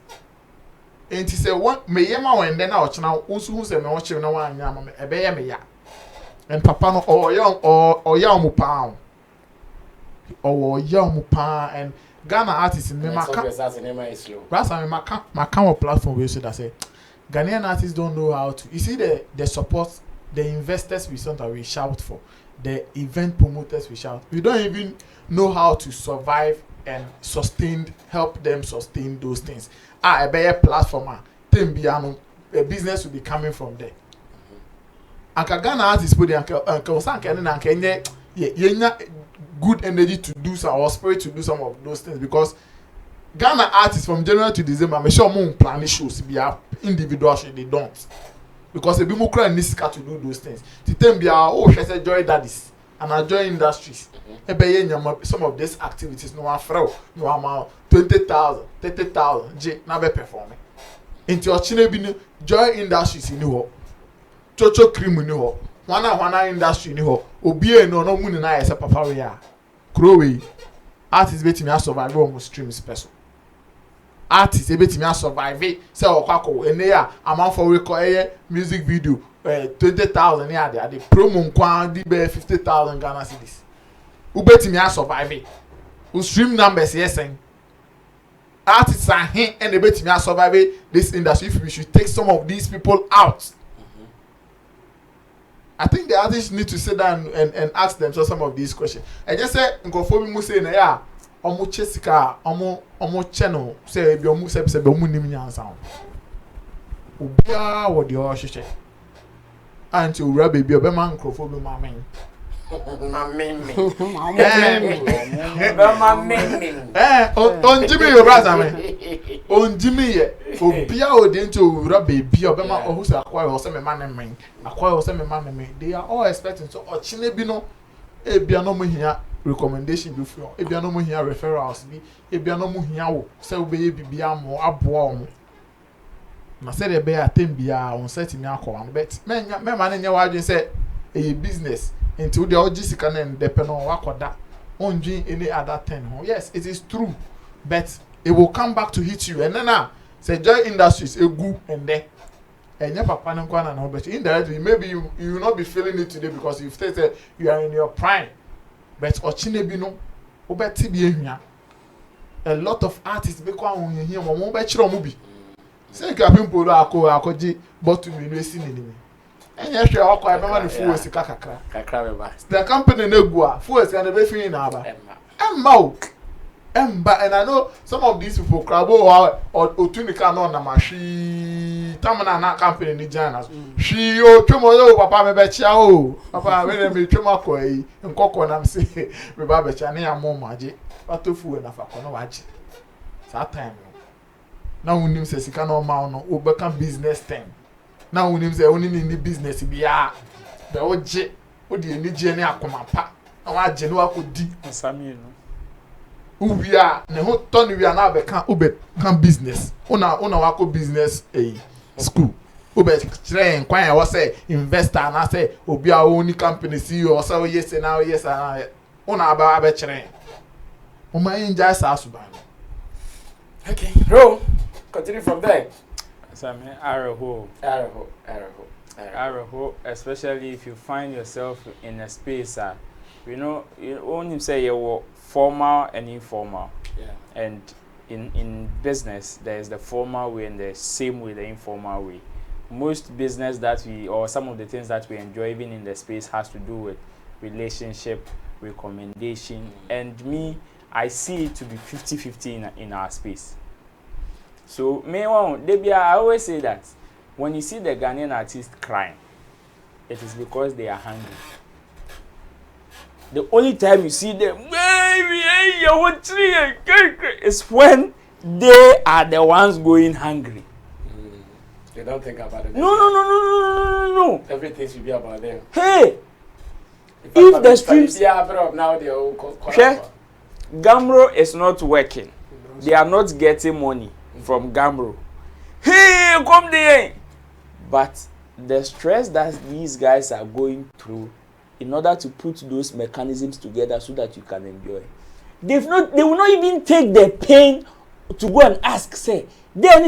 And he said, "What me yema when then I watch now? Who say me watch na one yama me ebe me ya." And Papa no or ya mu pound or ya mu pound and Ghana artists in me maka. Rasa me maka platform we say that say Ghanaian artists don't know how to. You see the support, the investors we sometimes we shout for, the event promoters we shout. We don't even know how to survive and help them sustain those things. A better platform, a business will be coming from there. Anka Ghana artists put the good energy to do some or spirit to do some of those things because Ghana artists from January to December, I'm sure more plan shows be individual they don't because they be more crying to do those things. To them be she said joy daddies and I join industries. Some of these activities no afro no amount 20,000 30,000 J na be performing into ochine bi no joy industries ni ho chocho cream ni ho wana industry ni ho obi no mu ni na yesa papa we ya krowe artist betimi survive on streams person artist betimi survive say okwako ene ya amount for we call music video 20,000 ya the promo nkwan di be 50,000 Ghana cedis ubetimi survive u stream numbers yesen artists are here and ubetimi survive this industry if we should take some of these people out. I think the artists need to sit down and ask themselves some of these questions. I just say nkofo bi mu say na ya omo chesika omo channel say bi omo se be omo nim nyansa obia wo de o hwehwe anti owura baby obema nkofo bi ma men on Jimmy your brother me on Jimmy ye obia o de nti owura baby obema ohu se akwa yo se me ma men akwa yo se me ma men they are all expecting so ochine bi no ebia no mo hia recommendation bi for ebia no mo hia referrals bi ebia no mo hia wo se obeye bibia mo aboa o mo na se de be atembia on set mi akwa no bet me ma na nya wadwen se e business until the logistical and depend on wakoda on any other thing. Yes, it is true, but it will come back to hit you. And then now, say joy industries a good and there. And your papa and no, but indirectly maybe you will not be feeling it today because you say you are in your prime. But ochinebino, obeti bi ehia. A lot of artists be kwa on here mo be chiro mo bi. Say kapin polo akoji bottle mi no esi ni. Enya hwe akwa be ma ne fuel sika kakra. Kakra be ba. The company na gu a fuel sika na be fi na aba. Emma o. Emba, and I know some of these people crabo or tunica no na mashi tamana na company ni jana. She o tumo papa me becha o. Papa me twema ko yi nkoko na me say me ba becha na ya mo maje. Patofu na fa kono waje. That time. Na unim se sika no ma no obeka business time. Na unim se oni ni business bia. Be oje, odi eni je ni akoma pa. Na waje no akodi. Sammy no. Ubia ne ho toni wi na be kan business una wako business school ube train kwan ya say investor na say obi a own company CEO say yes na una aba be train o ma inja sa suban. Okay, bro, continue from there. Sammy, Araho, especially if you find yourself in a space you know, you only say you're formal and informal. Yeah. And in business, there's the formal way and the same way, the informal way. Most business that we, or some of the things that we enjoy even in the space has to do with relationship, recommendation. And me, I see it to be 50-50 in our space. So, I always say that when you see the Ghanaian artists crying, it is because they are hungry. The only time you see them is when they are the ones going hungry. They don't think about it. No. Everything should be about them. Hey, if the streams now they are Gamro is not working. They are not getting money from Gamro. Hey, come there. But the stress that these guys are going through in order to put those mechanisms together so that you can enjoy. They will not even take the pain to go and ask, say, all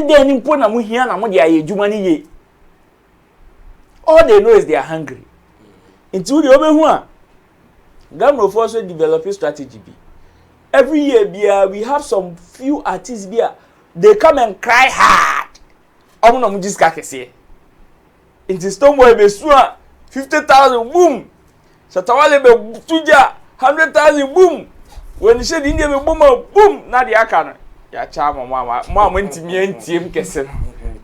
they know is they are hungry. Until the other one, Gamro also develop a strategy. Every year, we have some few artists here. They come and cry hard. It is no more 50,000 boom. Satawale be tuja 100,000 boom. When you said India be boom boom na dia kana. Ya chama mama ntimi antiem kese.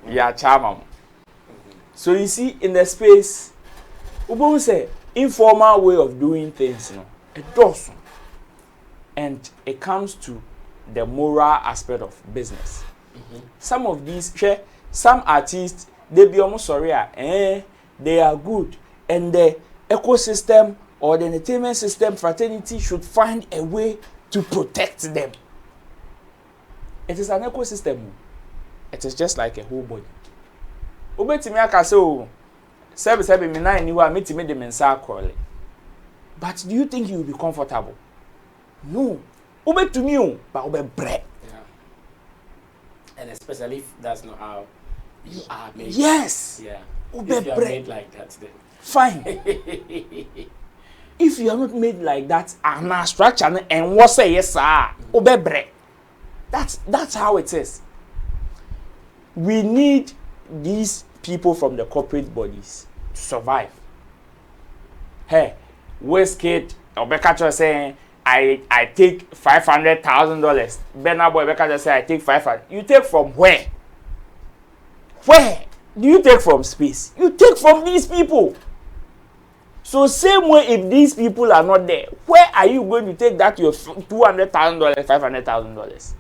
Ya chama. So you see in the space we say informal way of doing things, it does. And it comes to the moral aspect of business. Some of these some artists they be almost sorry they are good and the ecosystem or the entertainment system fraternity should find a way to protect them. It is an ecosystem. It is just like a whole body. But do you think you will be comfortable? No. But bread. And especially if that's not how you are made. Yes. Yeah. If you are made like that, then fine. If you are not made like that, I'm not structure and what say yes, sir. That's how it is. We need these people from the corporate bodies to survive. Hey, Westgate or Becca saying I take $500,000. Bernard Boy Becca say I take 500. You take from where? Where? Do you take from space? You take from these people. So same way, if these people are not there, where are you going to take that your $200,000, $500,000?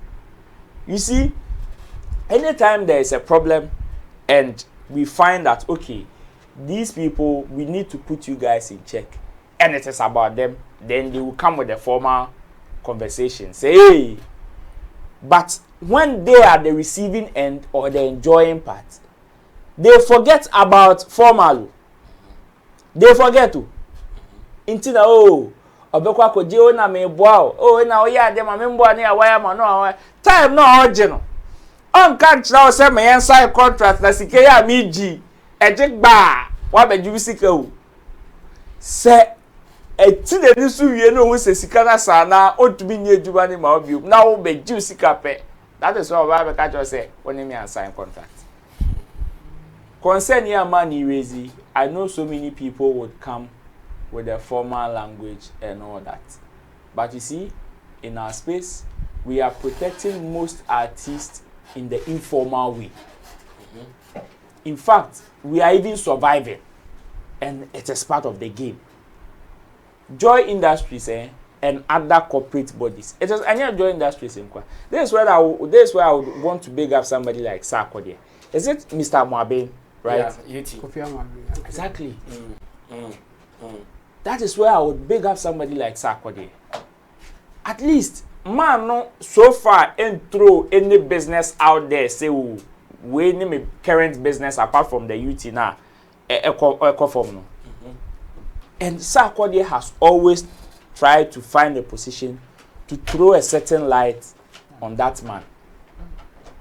You see, anytime there is a problem and we find that, okay, these people, we need to put you guys in check, and it is about them, then they will come with a formal conversation. Say, hey, but when they are the receiving end or the enjoying part, they forget about formal. They forget to. Intina obekwa ko je na me boa na oya de ma me mboa na ya waya ma no time no original. On kan tira say me yan sign contract na sike ya mi gi eje gba wa beju sika o. Se eti de ni su wie no wo se sika na sa na otumi nye adwuma ni ma obi na wo beju sika pe. That is why we catch us say when me sign contract. concerning your money raising, I know so many people would come with a formal language and all that. But you see, in our space, we are protecting most artists in the informal way. In fact, we are even surviving, and it is part of the game. Joy Industries and other corporate bodies. It is any Joy Industries in Kwa. This is where I would want to big up somebody like Sarkodie. Is it Mr. Mwabin, right? Yeah, exactly. That is where I would big up somebody like Sarkodie. At least, man, no, so far ain't throw any business out there. Say, we name a current business apart from the UT now. No. And Sarkodie has always tried to find a position to throw a certain light on that man.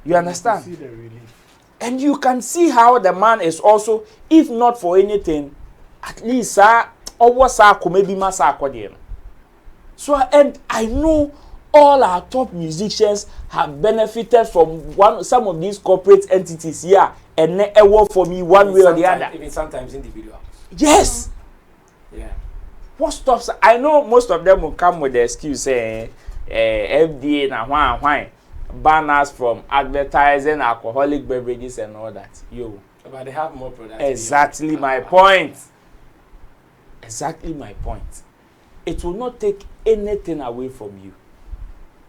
You understand? See the relief. And you can see how the man is also, if not for anything, at least Sarkodie. So, and I know all our top musicians have benefited from some of these corporate entities here, and they work for me one way or the other. Even sometimes individuals. Yes. Yeah. What stops? I know most of them will come with the excuse saying FDA and why banners from advertising alcoholic beverages and all that. Yo. But they have more products. Exactly my point. Exactly my point. It will not take anything away from you.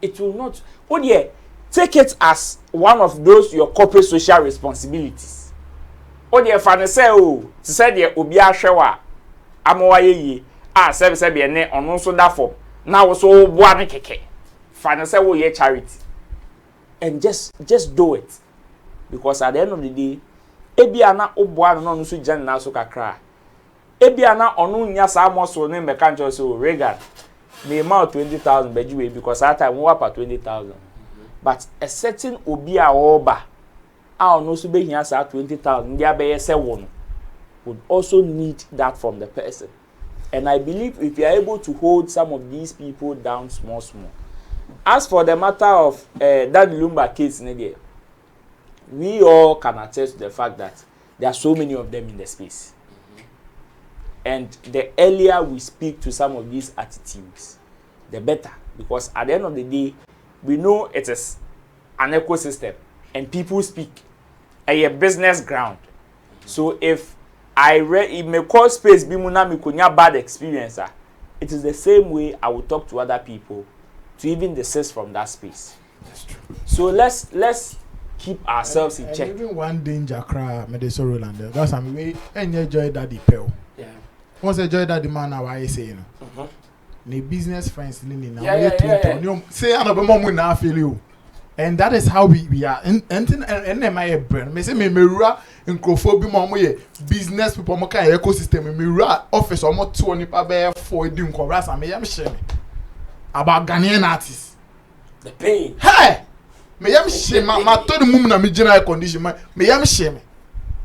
It will not. Oh yeah, take it as one of those your corporate social responsibilities. Oh yeah, fan say oh, to say the obi ahwewa amowaye yi ah se be ne ono so da form. Now so boa ne keke. Fan say wo ye charity. And just do it. Because at the end of the day, ebi ana oboa no so jan na so kakra. Ebi ana onu nya sa amoso ne meka ncho so Regan. Me amount 20,000 bejiwe because at time we were 20,000. But a certain obi a oba a no so be here sa 20,000 dia be say one would also need that from the person. And I believe if you are able to hold some of these people down small. As for the matter of that Lumba case, we all can attest to the fact that there are so many of them in the space. And the earlier we speak to some of these attitudes, the better. Because at the end of the day, we know it is an ecosystem and people speak a business ground. So if it may cause space, bad experience, it is the same way I will talk to other people to even desist from that space. That's true. So let's keep ourselves in check. Even one danger cry, Medeso Roland. That's I mean, and enjoy that pearl. Yeah. Once enjoy that man, now I say, you know, the business friends, now say, I'm a mom now feel you. And that is how we are. And my brand, me say me mirror in Crophobia, mom, business people, my ecosystem, mirror office, almost 20 per for doing chorus. I am shame about Ghanaian artists. The pain. Hey, me am shame. My told the woman, I'm general condition. Me am shame.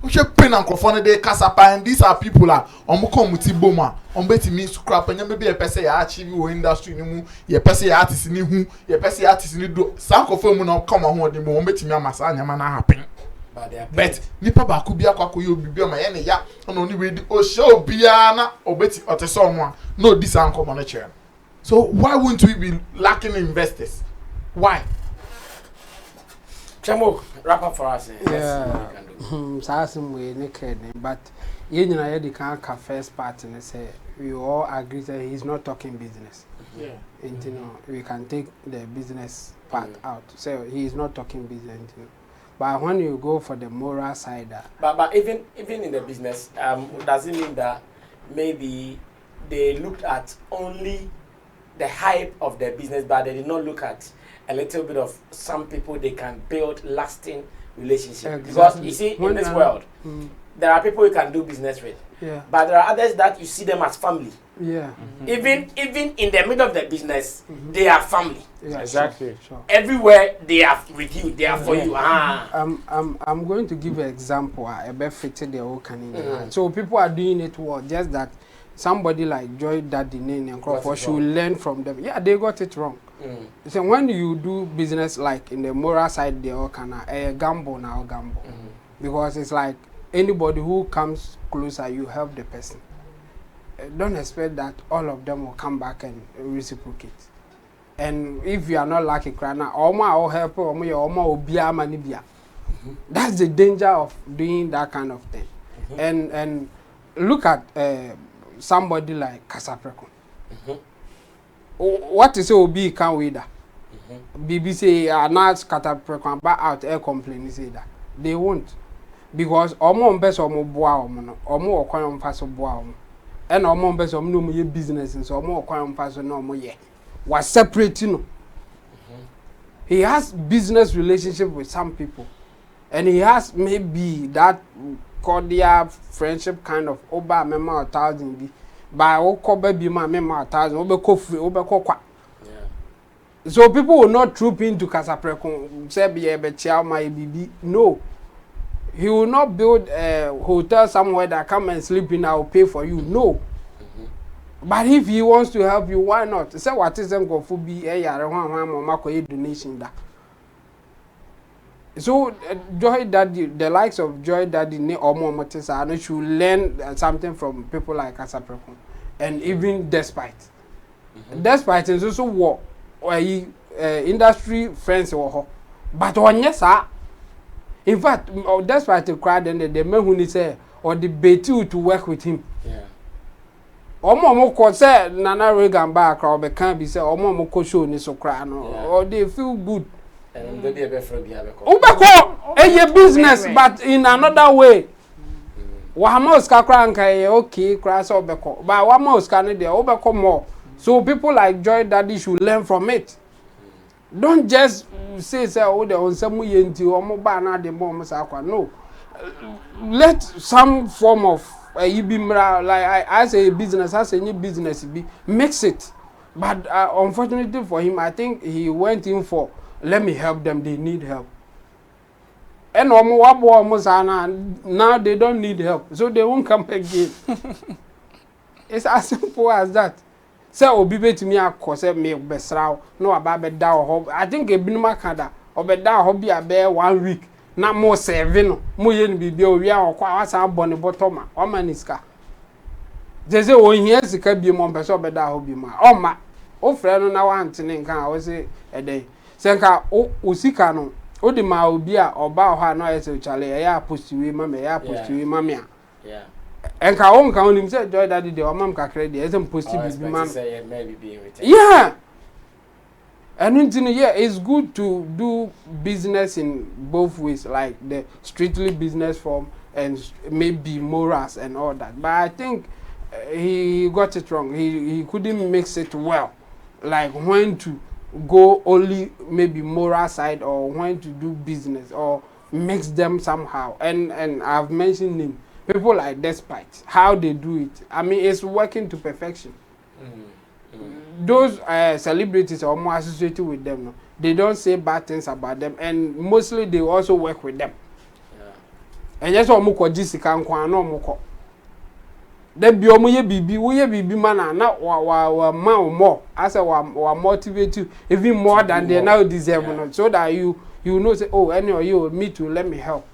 We should pain and crofone de kasapa, and these are people are muti boma beti me scrap and maybe a person achieve industry nimu ye person artist ni hu ye person artist ni do sanko fo mu na come on the mo beti me amasa anya na happen but nipa ba ku bia kwako ye obi bia ma ye ne ya ono ni we di o show bia na obeti oteso nwa no this anko mo na chair. So why wouldn't we be lacking investors? Why? Chamo, wrap up for us. Yeah. Some way naked, but you know, the can first part and say we all agree that he's not talking business. Yeah. And you know, we can take the business part out. So he is not talking business. You know. But when you go for the moral side, but even in the business, does it mean that maybe they looked at only the hype of their business, but they did not look at a little bit of some people they can build lasting relationships. Exactly. Because you see, in this world, there are people you can do business with. Yeah. But there are others that you see them as family. Yeah. Even in the middle of the business, they are family. Yeah, exactly. Sure. Everywhere they are with you, they are for you. I'm going to give an example. I fitted the whole canon. So people are doing it well, just that somebody like Joy Daddy Nene and Crawford should learn from them. Yeah, they got it wrong. So when you do business like in the moral side, they all kind of gamble now, because it's like anybody who comes closer, you help the person. Don't expect that all of them will come back and reciprocate. And if you are not lucky, Krana, Oma or help or Obia Manibia. That's the danger of doing that kind of thing. And look at somebody like Kasapreko. What is Obi can with that? BBC are not Kasapreko back out air complaint say that. They won't. Because Omo best or more or quite fast of boa. And Omo best of no business and so more quite fast no more yet. Was separating. He has business relationship with some people. And he has maybe that cordial friendship kind of over member 1,000 be by all baby my member 1,000 over coffee over cocoa. So people will not troop into Casapreco, say be a better my baby. No. He will not build a hotel somewhere that come and sleep in, I'll pay for you. No. But if he wants to help you, why not? Say what is them go for be a donation that. So Joy Daddy, the likes of Joy Daddy or more Motesa should learn something from people like Casapreco. And even Despite. Despite is also what industry friends or but on yes, sir. In fact, Despite the crowd and the man who say or debate you to work with him. Yeah. Omo ko say Nana Reagan back or be can be say omo ko show ni so cry no or they feel good. And they be a better a business, but in another way. Wahamos kakranka okay, crash obeko. But wahamos can they obeko more. So people like Joy Daddy should learn from it. Don't just say oh they on some yenti or mobile the mom no. Let some form of like I say business, as any business be mix it. But unfortunately for him, I think he went in for let me help them, they need help. And now they don't need help, so they won't come again. It's as simple as that. Say obi to me akọ say me besraw no aba da ho. I think e binuma kada obeda ho bi abe 1 week na mo 7 no mo ye ni bibia owi a okwa asa abone botoma o maniska. Jeze o hia sika bi mo pese obeda ho bi ma o ma o frɛ no na wa ntene nkan o se eden senka o sika no o di ma obi a oba ho a no yese chale ya postiwe ma me ya postiwe ma me a yeah enka o nka onim say Joy Daddy de o mam kakra de ese posti bi ma yeah and yeah, it's good to do business in both ways, like the strictly business form and maybe morals and all that. But I think he got it wrong. He couldn't mix it well, like when to go only maybe moral side or when to do business or mix them somehow. And I've mentioned him. People like Despite, how they do it. I mean, it's working to perfection. Those celebrities are more associated with them. No? They don't say bad things about them, and mostly they also work with them. And just omuko Jessica nkwa no omuko. They be omuye bibi, we bibi mana na wa more. I say wa motivate you even more than they now deserve, no? So that you know say oh anyway you me too, let me help.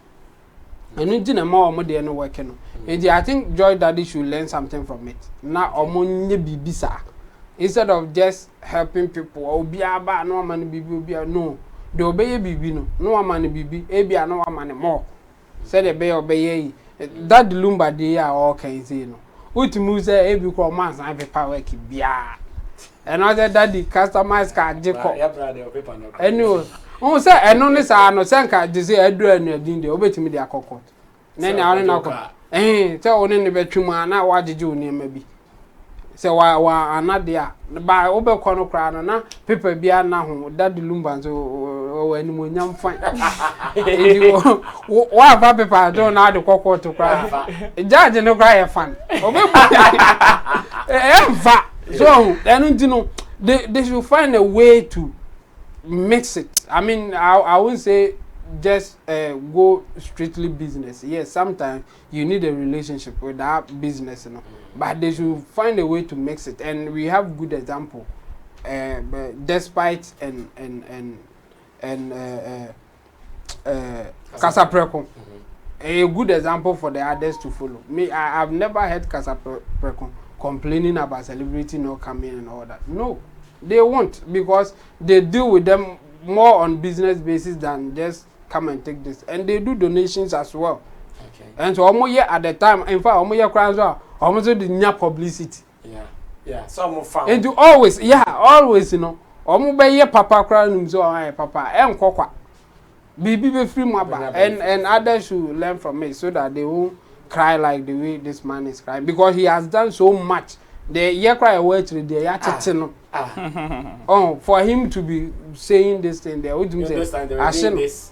And you didn't more they no working. And I think Joy Daddy should learn something from it. Na omunye bibi sa. Instead of just helping people, obiaba no man bibi obia no. The obey bibi no man bibi, ebia no man more. Say the obey that Lumba dey are all can say no. Ultimu say ebi ko man san paper work bia. And other that the customers can jeko. Anyway, o say eno ne sa no say nka dey say adu anu adin dey obetimi dey akokot. Na na anu na ko. Say oni ne betwum ana wajeje oni ma bi. Se wa anadia ba obekọ no kra no na paper bia na ho that Lumba so o animonyam fan wa ba paper do na de kokọ to kra judge no kra e fan so then they should find a way to mix it. I mean I won't say just go strictly business. Yes, sometimes you need a relationship with that business, you know. But they should find a way to mix it, and we have good example. Despite and Casapreco, a good example for the others to follow. Me, I've never heard Kasa complaining about celebrity not coming and all that. No, they won't, because they deal with them more on business basis than just come and take this, and they do donations as well. Okay. And so almost at the time, in fact, almost crowds are almost the near publicity. Yeah. Some fun. And you always, always, you know, almost by your papa crying so papa and kokwa. Be free maba, and others should learn from it so that they won't cry like the way this man is crying, because he has done so much. The year cry away to the oh, for him to be saying this thing, they would say, this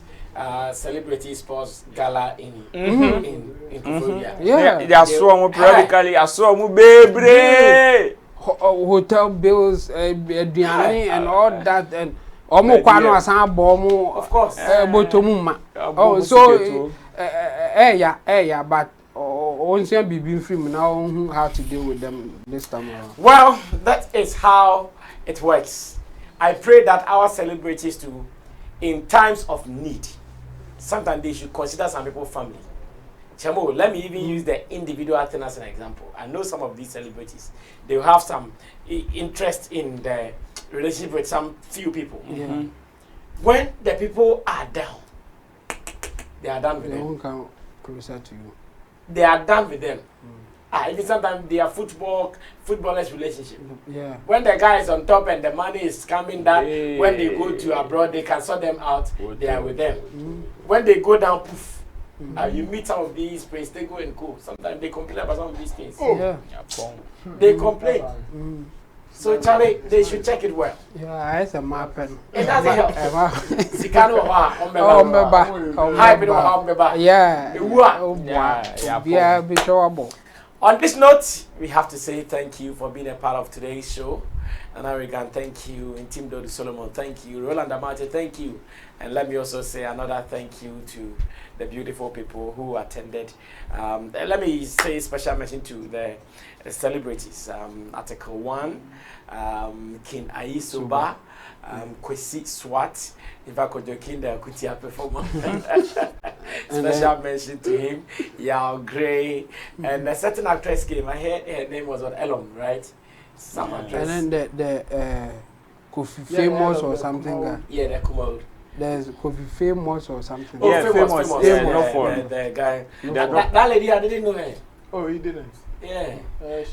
celebrity sports gala in Kofodia. Yeah, they are so periodically. I saw mu baby hotel bills, and all that, and omo kwano asan bomo. Of course. Botomuma. Oh, so yeah, but once you be free now, how to deal with them this time around. Well, that is how it works. I pray that our celebrities too, in times of need, sometimes they should consider some people family. Chamo, let me even use the individual thing as an example. I know some of these celebrities, they will have some interest in the relationship with some few people. When the people are down, they are done with them. They won't come closer to you. They are done with them. Even sometimes they are footballers' relationship. Yeah. When the guy is on top and the money is coming down, when they go to abroad, they can sort them out. They are with them. When they go down, poof. You meet some of these places, they go and go. Sometimes they complain about some of these things. They complain. So Charlie, they should check it well. Yeah, it's a map. It doesn't help. On this note, we have to say thank you for being a part of today's show. And Arigan, thank you. And Tim Dodu Solomon, thank you. Roland Amate, thank you. And let me also say another thank you to the beautiful people who attended. Let me say special mention to the celebrities. Article 1, King Aisoba, Kwesi Swat, Ivakojokinda Kutia performer. Special mention to him, Yao Gray, and a certain actress came. I heard her name was on Elom, right? Some actress. And then the Kofi Famous or something. Yeah, the Kumod. There's Kofi Famous or something. Oh, yeah, famous. The guy. That lady, I didn't know her. Oh, you didn't? Yeah.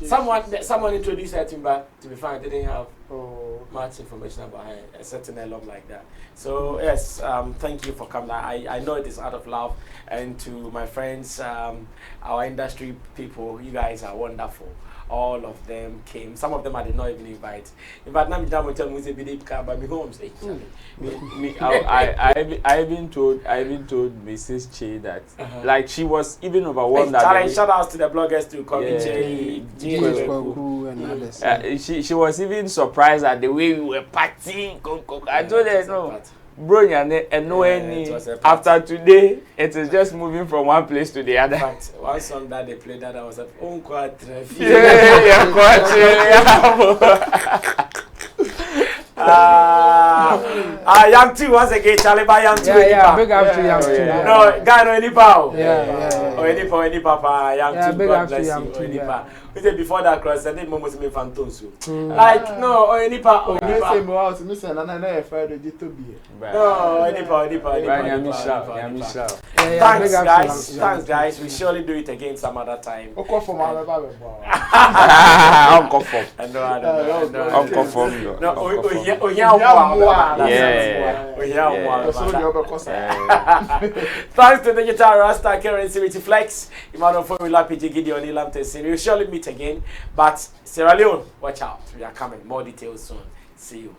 Someone introduced her to me, but to be frank, I didn't have much information about her, a certain alum like that. So yes, thank you for coming. I know it is out of love, and to my friends, our industry people, you guys are wonderful. All of them came. Some of them I did not even invite. In fact, now I'm tell me believe car by me home. I've been told Mrs. Che that like she was even overwhelmed. Shout out to the bloggers too. And others. She was even surprised at the way we were partying. I told her no. Bro, and no any. After today, it is just moving from one place to the other. In fact, one song that they played that I was like, "On quatre." Young two once again, Charlie by Young two. Yeah, big up to Young two. No, guy no any power. Yeah. Any papa, Young two. Big God up to bless Young you. two. We said before that cross, I did moments me fantonsu. Like no, any pa. No, any pa. Thanks guys. We surely do it again some other time. Uncle Form. Thanks to the guitar Rasta Currency with Flex. Imano Formula PG Gideon Ilamte. We'll surely meet again. But Sierra Leone, watch out. We are coming. More details soon. See you.